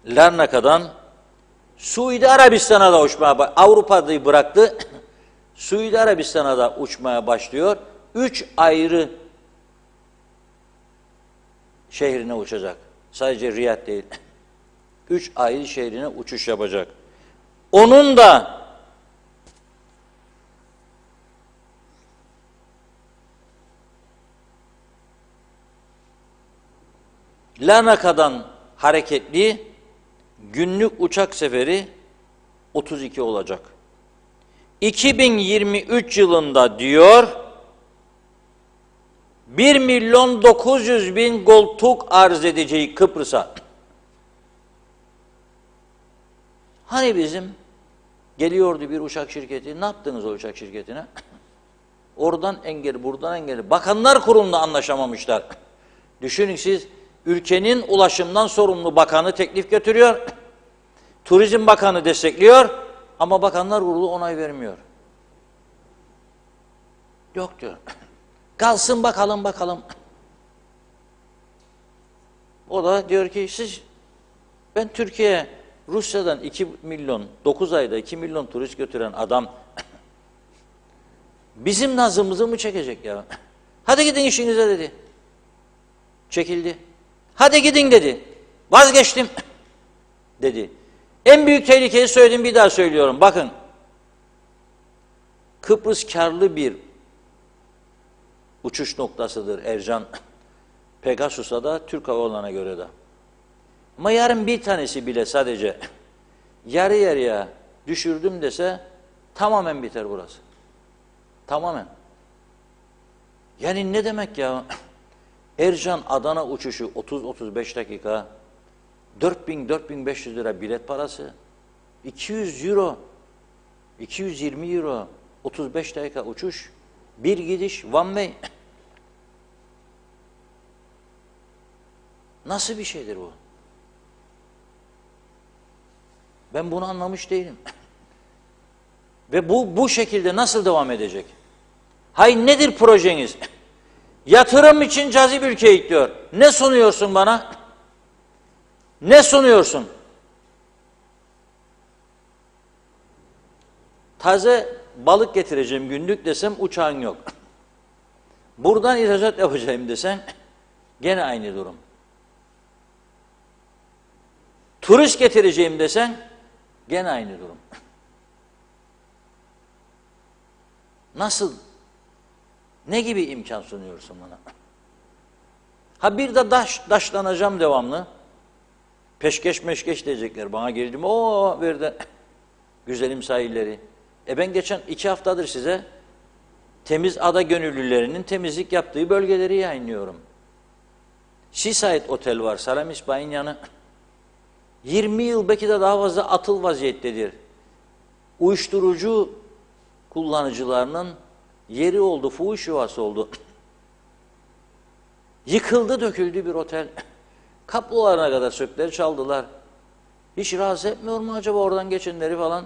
Larnaka'dan Suudi Arabistan'a da uçmaya Avrupa'yı bıraktı. Suudi Arabistan'a da uçmaya başlıyor. 3 ayrı şehrine uçacak. Sadece Riyad değil. 3 ayrı şehrine uçuş yapacak. Onun da Larnaka'dan hareketli günlük uçak seferi 32 olacak. 2023 yılında diyor 1.900.000 koltuk arz edeceği Kıbrıs'a. Hani bizim geliyordu bir uçak şirketi, ne yaptınız o uçak şirketine? Oradan engel, buradan engel. Bakanlar Kurulu'nda anlaşamamışlar. Düşünün siz, ülkenin ulaşımdan sorumlu bakanı teklif götürüyor, Turizm Bakanı destekliyor ama Bakanlar Kurulu onay vermiyor. Yok diyor. Kalsın bakalım. O da diyor ki ben Türkiye'ye Rusya'dan 2 milyon, 9 ayda 2 milyon turist götüren adam bizim nazımızı mı çekecek ya? Hadi gidin işinize dedi. Çekildi. Hadi gidin dedi. Vazgeçtim dedi. En büyük tehlikeyi söyledim, bir daha söylüyorum. Bakın, Kıbrıs karlı bir uçuş noktasıdır Ercan. Pegasus'a da, Türk Hava Yolları'na göre de. Ama yarın bir tanesi bile sadece yarı yarıya düşürdüm dese tamamen biter burası. Tamamen. Yani ne demek ya? Ercan Adana uçuşu 30-35 dakika, 4.000-4.500 lira bilet parası, 200 euro, 220 euro, 35 dakika uçuş, bir gidiş, one way. Nasıl bir şeydir bu? Ben bunu anlamış değilim. Ve bu şekilde nasıl devam edecek? Hay nedir projeniz? Yatırım için cazip ülkeyi diyor. Ne sunuyorsun bana? Ne sunuyorsun? Taze balık getireceğim günlük desem uçağın yok. Buradan ihracat yapacağım desen gene aynı durum. Turist getireceğim desen gene aynı durum. Nasıl? Ne gibi imkan sunuyorsun bana? Ha bir de daşlanacağım devamlı. Peşkeş meşkeş diyecekler. Bana girdim. O verdi. Güzelim sahilleri. Ben geçen 2 haftadır size temiz ada gönüllülerinin temizlik yaptığı bölgeleri yayınlıyorum. Seaside Otel var. Salamis Bay'ın yanı. 20 yıl belki de daha fazla atıl vaziyettedir. Uyuşturucu kullanıcılarının yeri oldu, fuhuş yuvası oldu. Yıkıldı, döküldü bir otel. Kapılarına kadar sökleri çaldılar. Hiç rahatsız etmiyor mu acaba oradan geçenleri falan?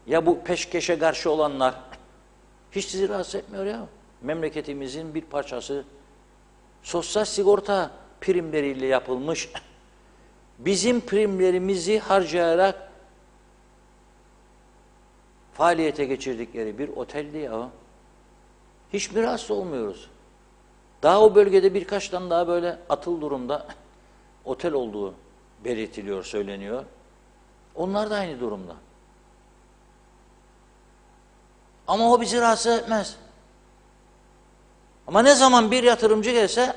Ya bu peşkeşe karşı olanlar hiç sizi rahatsız etmiyor ya. Memleketimizin bir parçası. Sosyal sigorta primleriyle yapılmış. Bizim primlerimizi harcayarak faaliyete geçirdikleri bir oteldi ya. Hiç mi rahatsız olmuyoruz? Daha o bölgede birkaç tane daha böyle atıl durumda otel olduğu belirtiliyor, söyleniyor. Onlar da aynı durumda. Ama o bizi rahatsız etmez. Ama ne zaman bir yatırımcı gelse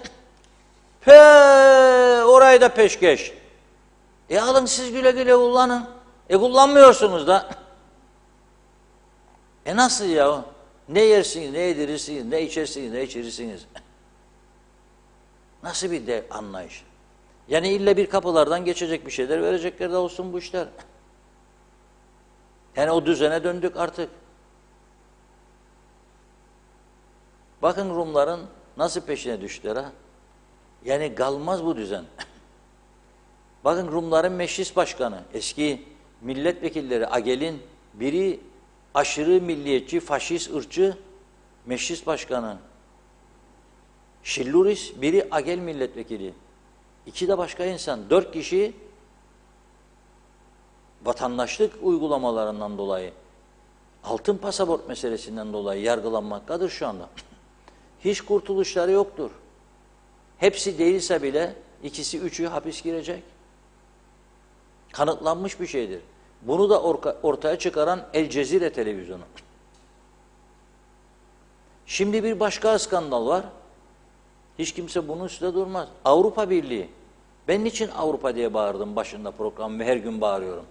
orayı da peşkeş. Alın siz güle güle kullanın. Kullanmıyorsunuz da. Nasıl ya? Ne yersiniz, ne yedirirsiniz, ne içersiniz, ne içirirsiniz? Nasıl bir anlayış? Yani illa bir kapılardan geçecek bir şeyler verecekler de olsun bu işler. Yani o düzene döndük artık. Bakın Rumların nasıl peşine düştüler ha? Yani kalmaz bu düzen. Bakın Rumların meclis başkanı, eski milletvekilleri Agel'in biri aşırı milliyetçi, faşist, ırkçı, meclis başkanı, Şilluris, biri Agel milletvekili, 2 de başka insan, 4 kişi vatandaşlık uygulamalarından dolayı, altın pasaport meselesinden dolayı yargılanmaktadır şu anda. Hiç kurtuluşları yoktur. Hepsi değilse bile 2'si 3'ü hapis girecek. Kanıtlanmış bir şeydir. Bunu da ortaya çıkaran El Cezire televizyonu. Şimdi bir başka skandal var. Hiç kimse bunun üstünde durmaz. Avrupa Birliği. Ben niçin Avrupa diye bağırdım başında program ve her gün bağırıyorum.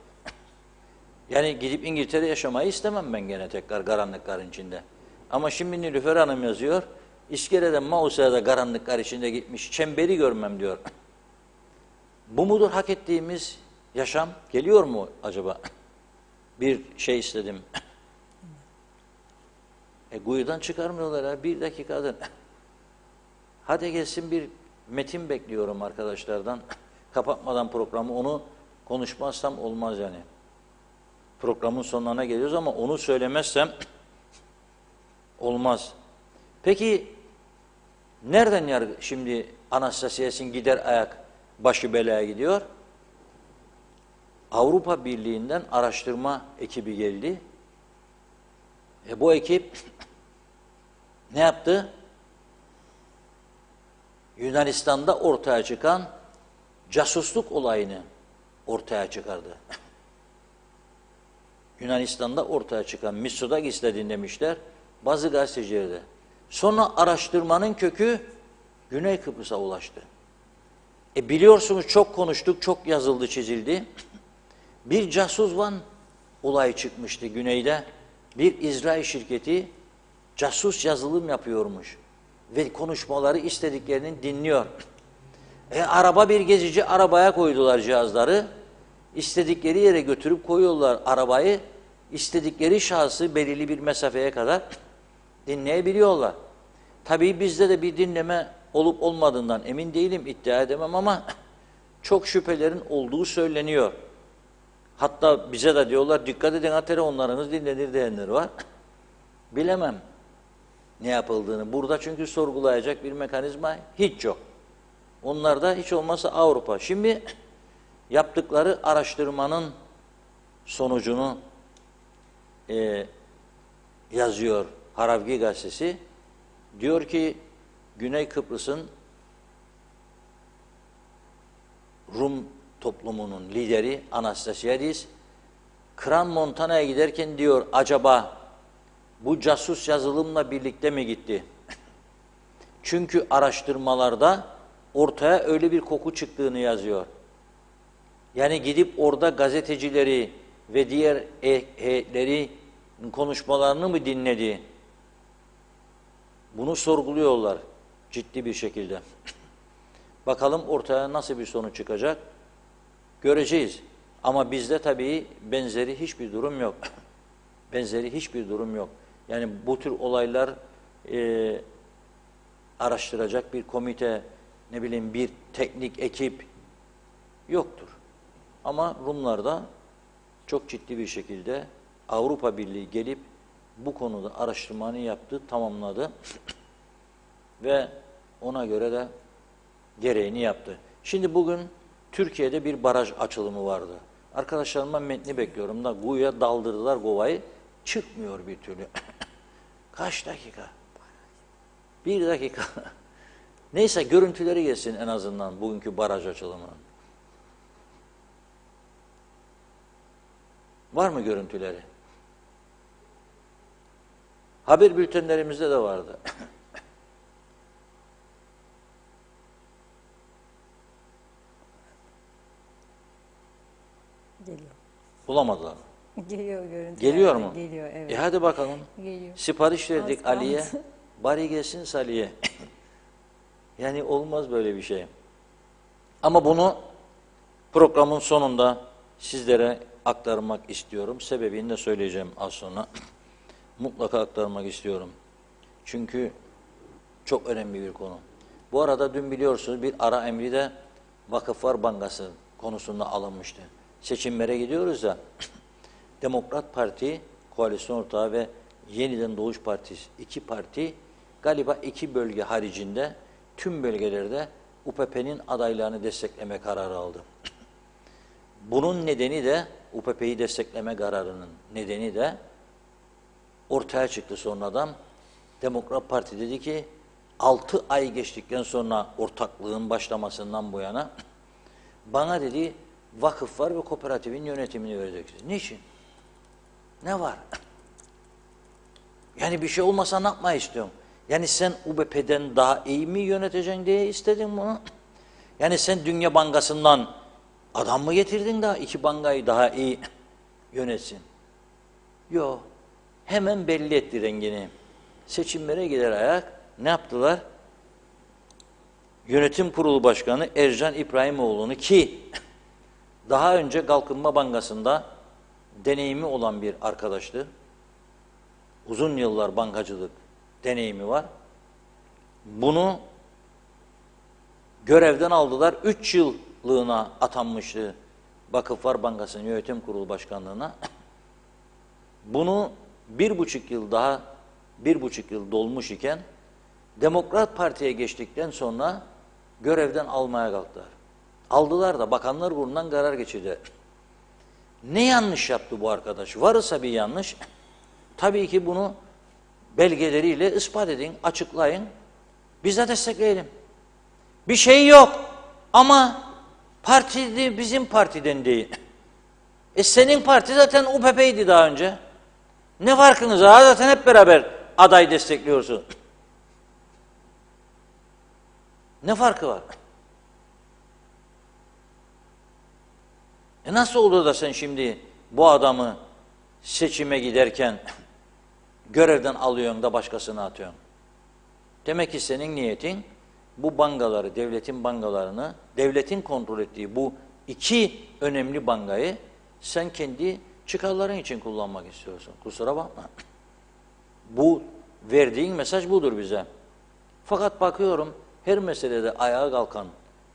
Yani gidip İngiltere yaşamayı istemem ben gene tekrar karanlıkların içinde. Ama şimdi Nilüfer Hanım yazıyor. İskele'den Mausa'ya da karanlıklar içinde gitmiş. Çemberi görmem diyor. Bu mudur hak ettiğimiz yaşam? Geliyor mu acaba? Bir şey istedim. Kuyudan çıkarmıyorlar ha. 1 dakikadır. Hadi gelsin bir metin bekliyorum arkadaşlardan. Kapatmadan programı onu konuşmazsam olmaz yani. Programın sonlarına geliyoruz ama onu söylemezsem olmaz. Peki nereden şimdi Anastasiyas'ın gider ayak başı belaya gidiyor? Avrupa Birliği'nden araştırma ekibi geldi. Bu ekip ne yaptı? Yunanistan'da ortaya çıkan casusluk olayını ortaya çıkardı. Yunanistan'da ortaya çıkan Mitsotakis de dinlemişler bazı gazetecilerde. Sonra araştırmanın kökü Güney Kıbrıs'a ulaştı. Biliyorsunuz çok konuştuk, çok yazıldı, çizildi. Bir casusvan olayı çıkmıştı güneyde. Bir İsrail şirketi casus yazılım yapıyormuş. Ve konuşmaları istediklerinin dinliyor. Araba bir gezici arabaya koydular cihazları. İstedikleri yere götürüp koyuyorlar arabayı. İstedikleri şahsı belirli bir mesafeye kadar dinleyebiliyorlar. Tabii bizde de bir dinleme olup olmadığından emin değilim, iddia edemem ama çok şüphelerin olduğu söyleniyor. Hatta bize de diyorlar dikkat edin ha telefonlarınız dinlenir diyenler var. Bilemem ne yapıldığını. Burada çünkü sorgulayacak bir mekanizma hiç yok. Onlarda hiç olmazsa Avrupa. Şimdi yaptıkları araştırmanın sonucunu yazıyor Haravgi gazetesi. Diyor ki Güney Kıbrıs'ın Rum toplumunun lideri Anastasiadis Kran Montana'ya giderken diyor acaba bu casus yazılımla birlikte mi gitti? Çünkü araştırmalarda ortaya öyle bir koku çıktığını yazıyor. Yani gidip orada gazetecileri ve diğer heyetleri konuşmalarını mı dinledi? Bunu sorguluyorlar ciddi bir şekilde. Bakalım ortaya nasıl bir sonuç çıkacak? Göreceğiz. Ama bizde tabii benzeri hiçbir durum yok. Benzeri hiçbir durum yok. Yani bu tür olaylar araştıracak bir komite, ne bileyim bir teknik ekip yoktur. Ama Rumlarda çok ciddi bir şekilde Avrupa Birliği gelip bu konuda araştırmanı yaptı, tamamladı ve ona göre de gereğini yaptı. Şimdi bugün Türkiye'de bir baraj açılımı vardı. Arkadaşlarıma metni bekliyorum da Gu'ya daldırdılar Gova'yı. Çıkmıyor bir türlü. Kaç dakika? 1 dakika. Neyse görüntüleri gelsin en azından bugünkü baraj açılımının. Var mı görüntüleri? Haber bültenlerimizde de vardı. Geliyor. Bulamadılar. Geliyor görüntü. Geliyor mu? Geliyor, evet. Hadi bakalım. Geliyor. Sipariş verdik Az kaldı. Ali'ye. Bari gelsin Salih'e. Yani olmaz böyle bir şey. Ama bunu programın sonunda sizlere aktarmak istiyorum. Sebebini de söyleyeceğim az sonra. Mutlaka aktarmak istiyorum. Çünkü çok önemli bir konu. Bu arada dün biliyorsunuz bir ara emri de Vakıflar Bankası konusunda alınmıştı. Seçimlere gidiyoruz da Demokrat Parti, koalisyon ortağı ve Yeniden Doğuş Partisi, iki parti galiba iki bölge haricinde tüm bölgelerde UPP'nin adaylarını destekleme kararı aldı. Bunun nedeni de UPP'yi destekleme kararının nedeni de ortaya çıktı sonradan. Demokrat Parti dedi ki 6 ay geçtikten sonra ortaklığın başlamasından bu yana bana dedi vakıf var ve kooperatifin yönetimini vereceksiniz. Niçin? Ne var? Yani bir şey olmasa ne yapmayı istiyorsun? Yani sen UBP'den daha iyi mi yöneteceksin diye istedin bunu? Yani sen Dünya Bankası'ndan adam mı getirdin daha iki bankayı daha iyi yönetsin? Yok. Hemen belli etti rengini. Seçimlere gider ayak ne yaptılar? Yönetim Kurulu Başkanı Ercan İbrahimoğlu'nu ki daha önce Kalkınma Bankası'nda deneyimi olan bir arkadaştı. Uzun yıllar bankacılık deneyimi var. Bunu görevden aldılar. 3 yıllığına atanmıştı Vakıflar Bankası'nın Yönetim Kurulu Başkanlığı'na. Bunu 1,5 yıl dolmuş iken Demokrat Parti'ye geçtikten sonra görevden almaya kalktılar. Aldılar da Bakanlar Kurulu'ndan karar geçirdi. Ne yanlış yaptı bu arkadaş? Varsa bir yanlış, tabii ki bunu belgeleriyle ispat edin, açıklayın. Biz de destekleyelim. Bir şey yok ama parti bizim partiden değil. Senin parti zaten UPP'ydi daha önce. Ne farkınız var? Zaten hep beraber aday destekliyorsun. Ne farkı var? Nasıl olur da sen şimdi bu adamı seçime giderken görevden alıyorsun da başkasına atıyorsun? Demek ki senin niyetin bu bankaları, devletin bankalarını, devletin kontrol ettiği bu iki önemli bankayı sen kendi çıkarların için kullanmak istiyorsun. Kusura bakma. Bu verdiğin mesaj budur bize. Fakat bakıyorum her meselede ayağa kalkan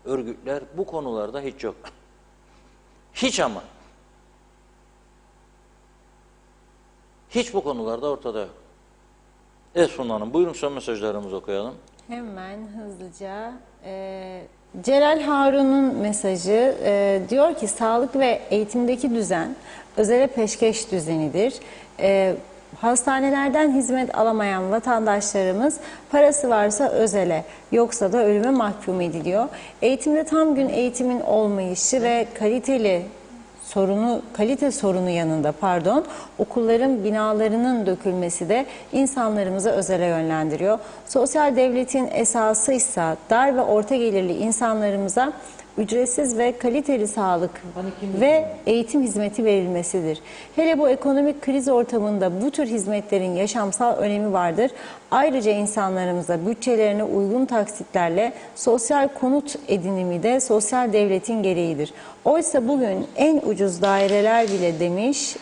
örgütler bu konularda hiç yok. Hiç ama. Hiç bu konularda ortada yok. Evet Funda Hanım, buyurun son mesajlarımızı okuyalım. Hemen hızlıca. Celal Harun'un mesajı diyor ki sağlık ve eğitimdeki düzen özele peşkeş düzenidir. Hastanelerden hizmet alamayan vatandaşlarımız parası varsa özele, yoksa da ölüme mahkum ediliyor. Eğitimde tam gün eğitimin olmayışı ve kalite sorunu yanında okulların binalarının dökülmesi de insanlarımızı özele yönlendiriyor. Sosyal devletin esası ise dar ve orta gelirli insanlarımıza ücretsiz ve kaliteli sağlık ve eğitim hizmeti verilmesidir. Hele bu ekonomik kriz ortamında bu tür hizmetlerin yaşamsal önemi vardır. Ayrıca insanlarımıza bütçelerine uygun taksitlerle sosyal konut edinimi de sosyal devletin gereğidir. Oysa bugün en ucuz daireler bile demiş,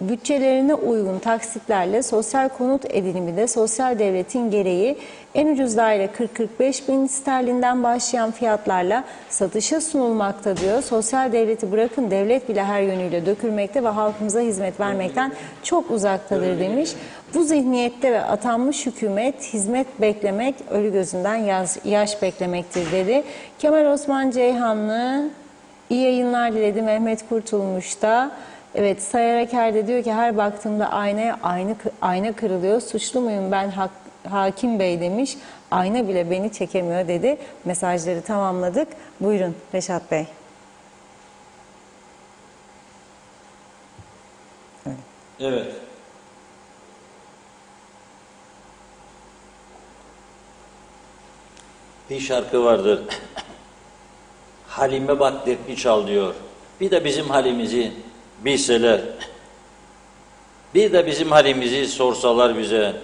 bütçelerine uygun taksitlerle sosyal konut edinimi de sosyal devletin gereği. En ucuz daire 40-45 bin sterlinden başlayan fiyatlarla satışa sunulmakta diyor. Sosyal devleti bırakın, devlet bile her yönüyle dökülmekte ve halkımıza hizmet vermekten çok uzaktadır demiş. Bu zihniyette ve atanmış hükümet hizmet beklemek ölü gözünden yaş beklemektir dedi. Kemal Osman Ceyhanlı iyi yayınlar diledi. Mehmet Kurtulmuş da evet, sayarak de diyor ki her baktığımda aynaya ayna kırılıyor. Suçlu muyum ben Hakim Bey demiş. Ayna bile beni çekemiyor dedi. Mesajları tamamladık. Buyurun Reşat Bey. Evet. Bir şarkı vardır. Halime bak dertli çal diyor. Bir de bizim halimizi bilseler, bir de bizim halimizi sorsalar bize.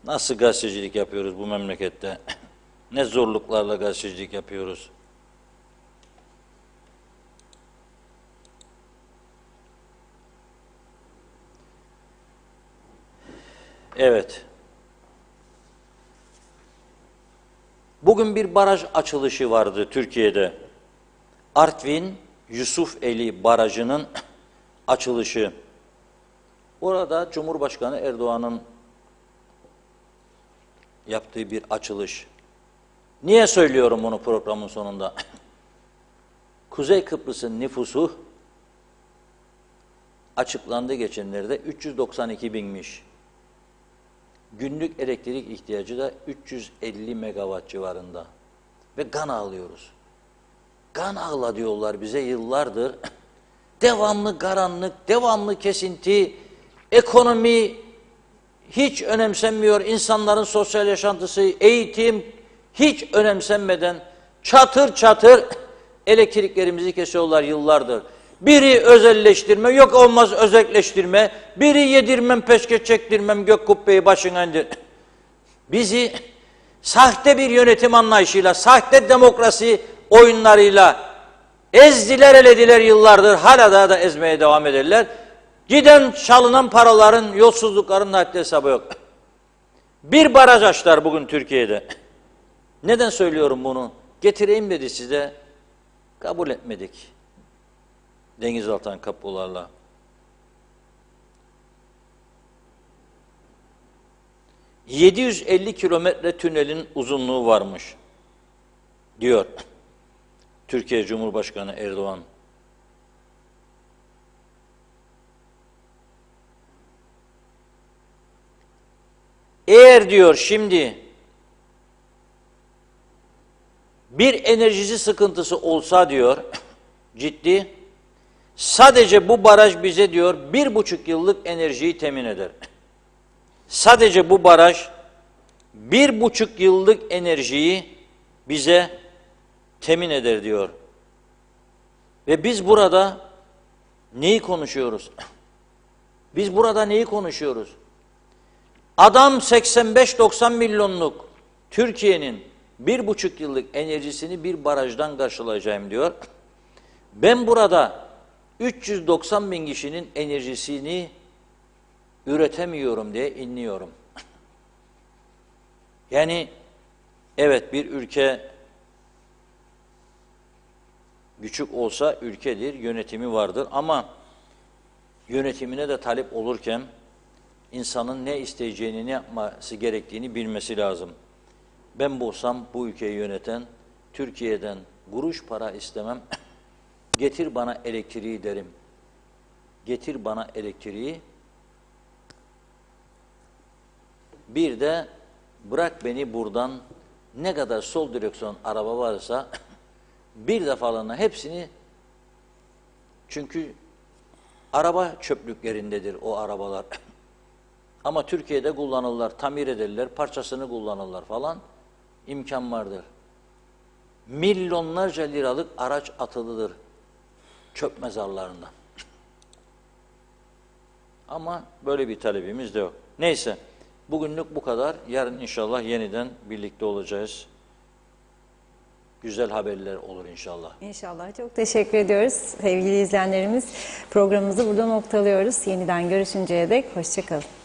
Nasıl gazetecilik yapıyoruz bu memlekette? Ne zorluklarla gazetecilik yapıyoruz? Evet. Bu Bugün bir baraj açılışı vardı Türkiye'de. Artvin Yusufeli Barajı'nın açılışı. Orada Cumhurbaşkanı Erdoğan'ın yaptığı bir açılış. Niye söylüyorum bunu programın sonunda? Kuzey Kıbrıs'ın nüfusu açıklandı geçenlerde 392 binmiş. Günlük elektrik ihtiyacı da 350 megawatt civarında. Ve kan ağlıyoruz. Kan ağla diyorlar bize yıllardır. Devamlı karanlık, devamlı kesinti, ekonomi hiç önemsenmiyor. İnsanların sosyal yaşantısı, eğitim hiç önemsenmeden çatır çatır elektriklerimizi kesiyorlar yıllardır. Biri özelleştirme, yok olmaz özelleştirme, biri yedirmem, peşke çektirmem, gök kubbeyi başına indir. Bizi sahte bir yönetim anlayışıyla, sahte demokrasi oyunlarıyla ezdiler, elediler yıllardır, hala da ezmeye devam ederler. Giden çalınan paraların, yolsuzlukların haddi hesabı yok. Bir baraj açtılar bugün Türkiye'de. Neden söylüyorum bunu? Getireyim dedi size, kabul etmedik. Denizaltı kapılarla. ...750 kilometre tünelin uzunluğu varmış, diyor Türkiye Cumhurbaşkanı Erdoğan. Eğer diyor şimdi bir enerjisi sıkıntısı olsa diyor, ciddi, sadece bu baraj bize diyor 1,5 yıllık enerjiyi temin eder. Sadece bu baraj 1,5 yıllık enerjiyi bize temin eder diyor. Ve biz burada neyi konuşuyoruz? Biz burada neyi konuşuyoruz? Adam 85-90 milyonluk Türkiye'nin 1,5 yıllık enerjisini bir barajdan karşılayacağım diyor. Ben burada 390 bin kişinin enerjisini üretemiyorum diye inliyorum. Yani evet, bir ülke küçük olsa ülkedir, yönetimi vardır ama yönetimine de talep olurken insanın ne isteyeceğini, ne yapması gerektiğini bilmesi lazım. Ben olsam bu ülkeyi yöneten, Türkiye'den kuruş para istemem, getir bana elektriği derim. Getir bana elektriği, bir de bırak beni buradan, ne kadar sol direksiyon araba varsa bir defalığına hepsini, çünkü araba çöplüklerindedir o arabalar. Ama Türkiye'de kullanırlar, tamir ederler, parçasını kullanırlar falan, imkan vardır. Milyonlarca liralık araç atılıdır çöp mezarlarında. Ama böyle bir talebimiz de yok. Neyse, bugünlük bu kadar. Yarın inşallah yeniden birlikte olacağız. Güzel haberler olur inşallah. İnşallah. Çok teşekkür ediyoruz sevgili izleyenlerimiz. Programımızı burada noktalıyoruz. Yeniden görüşünceye dek hoşça kalın.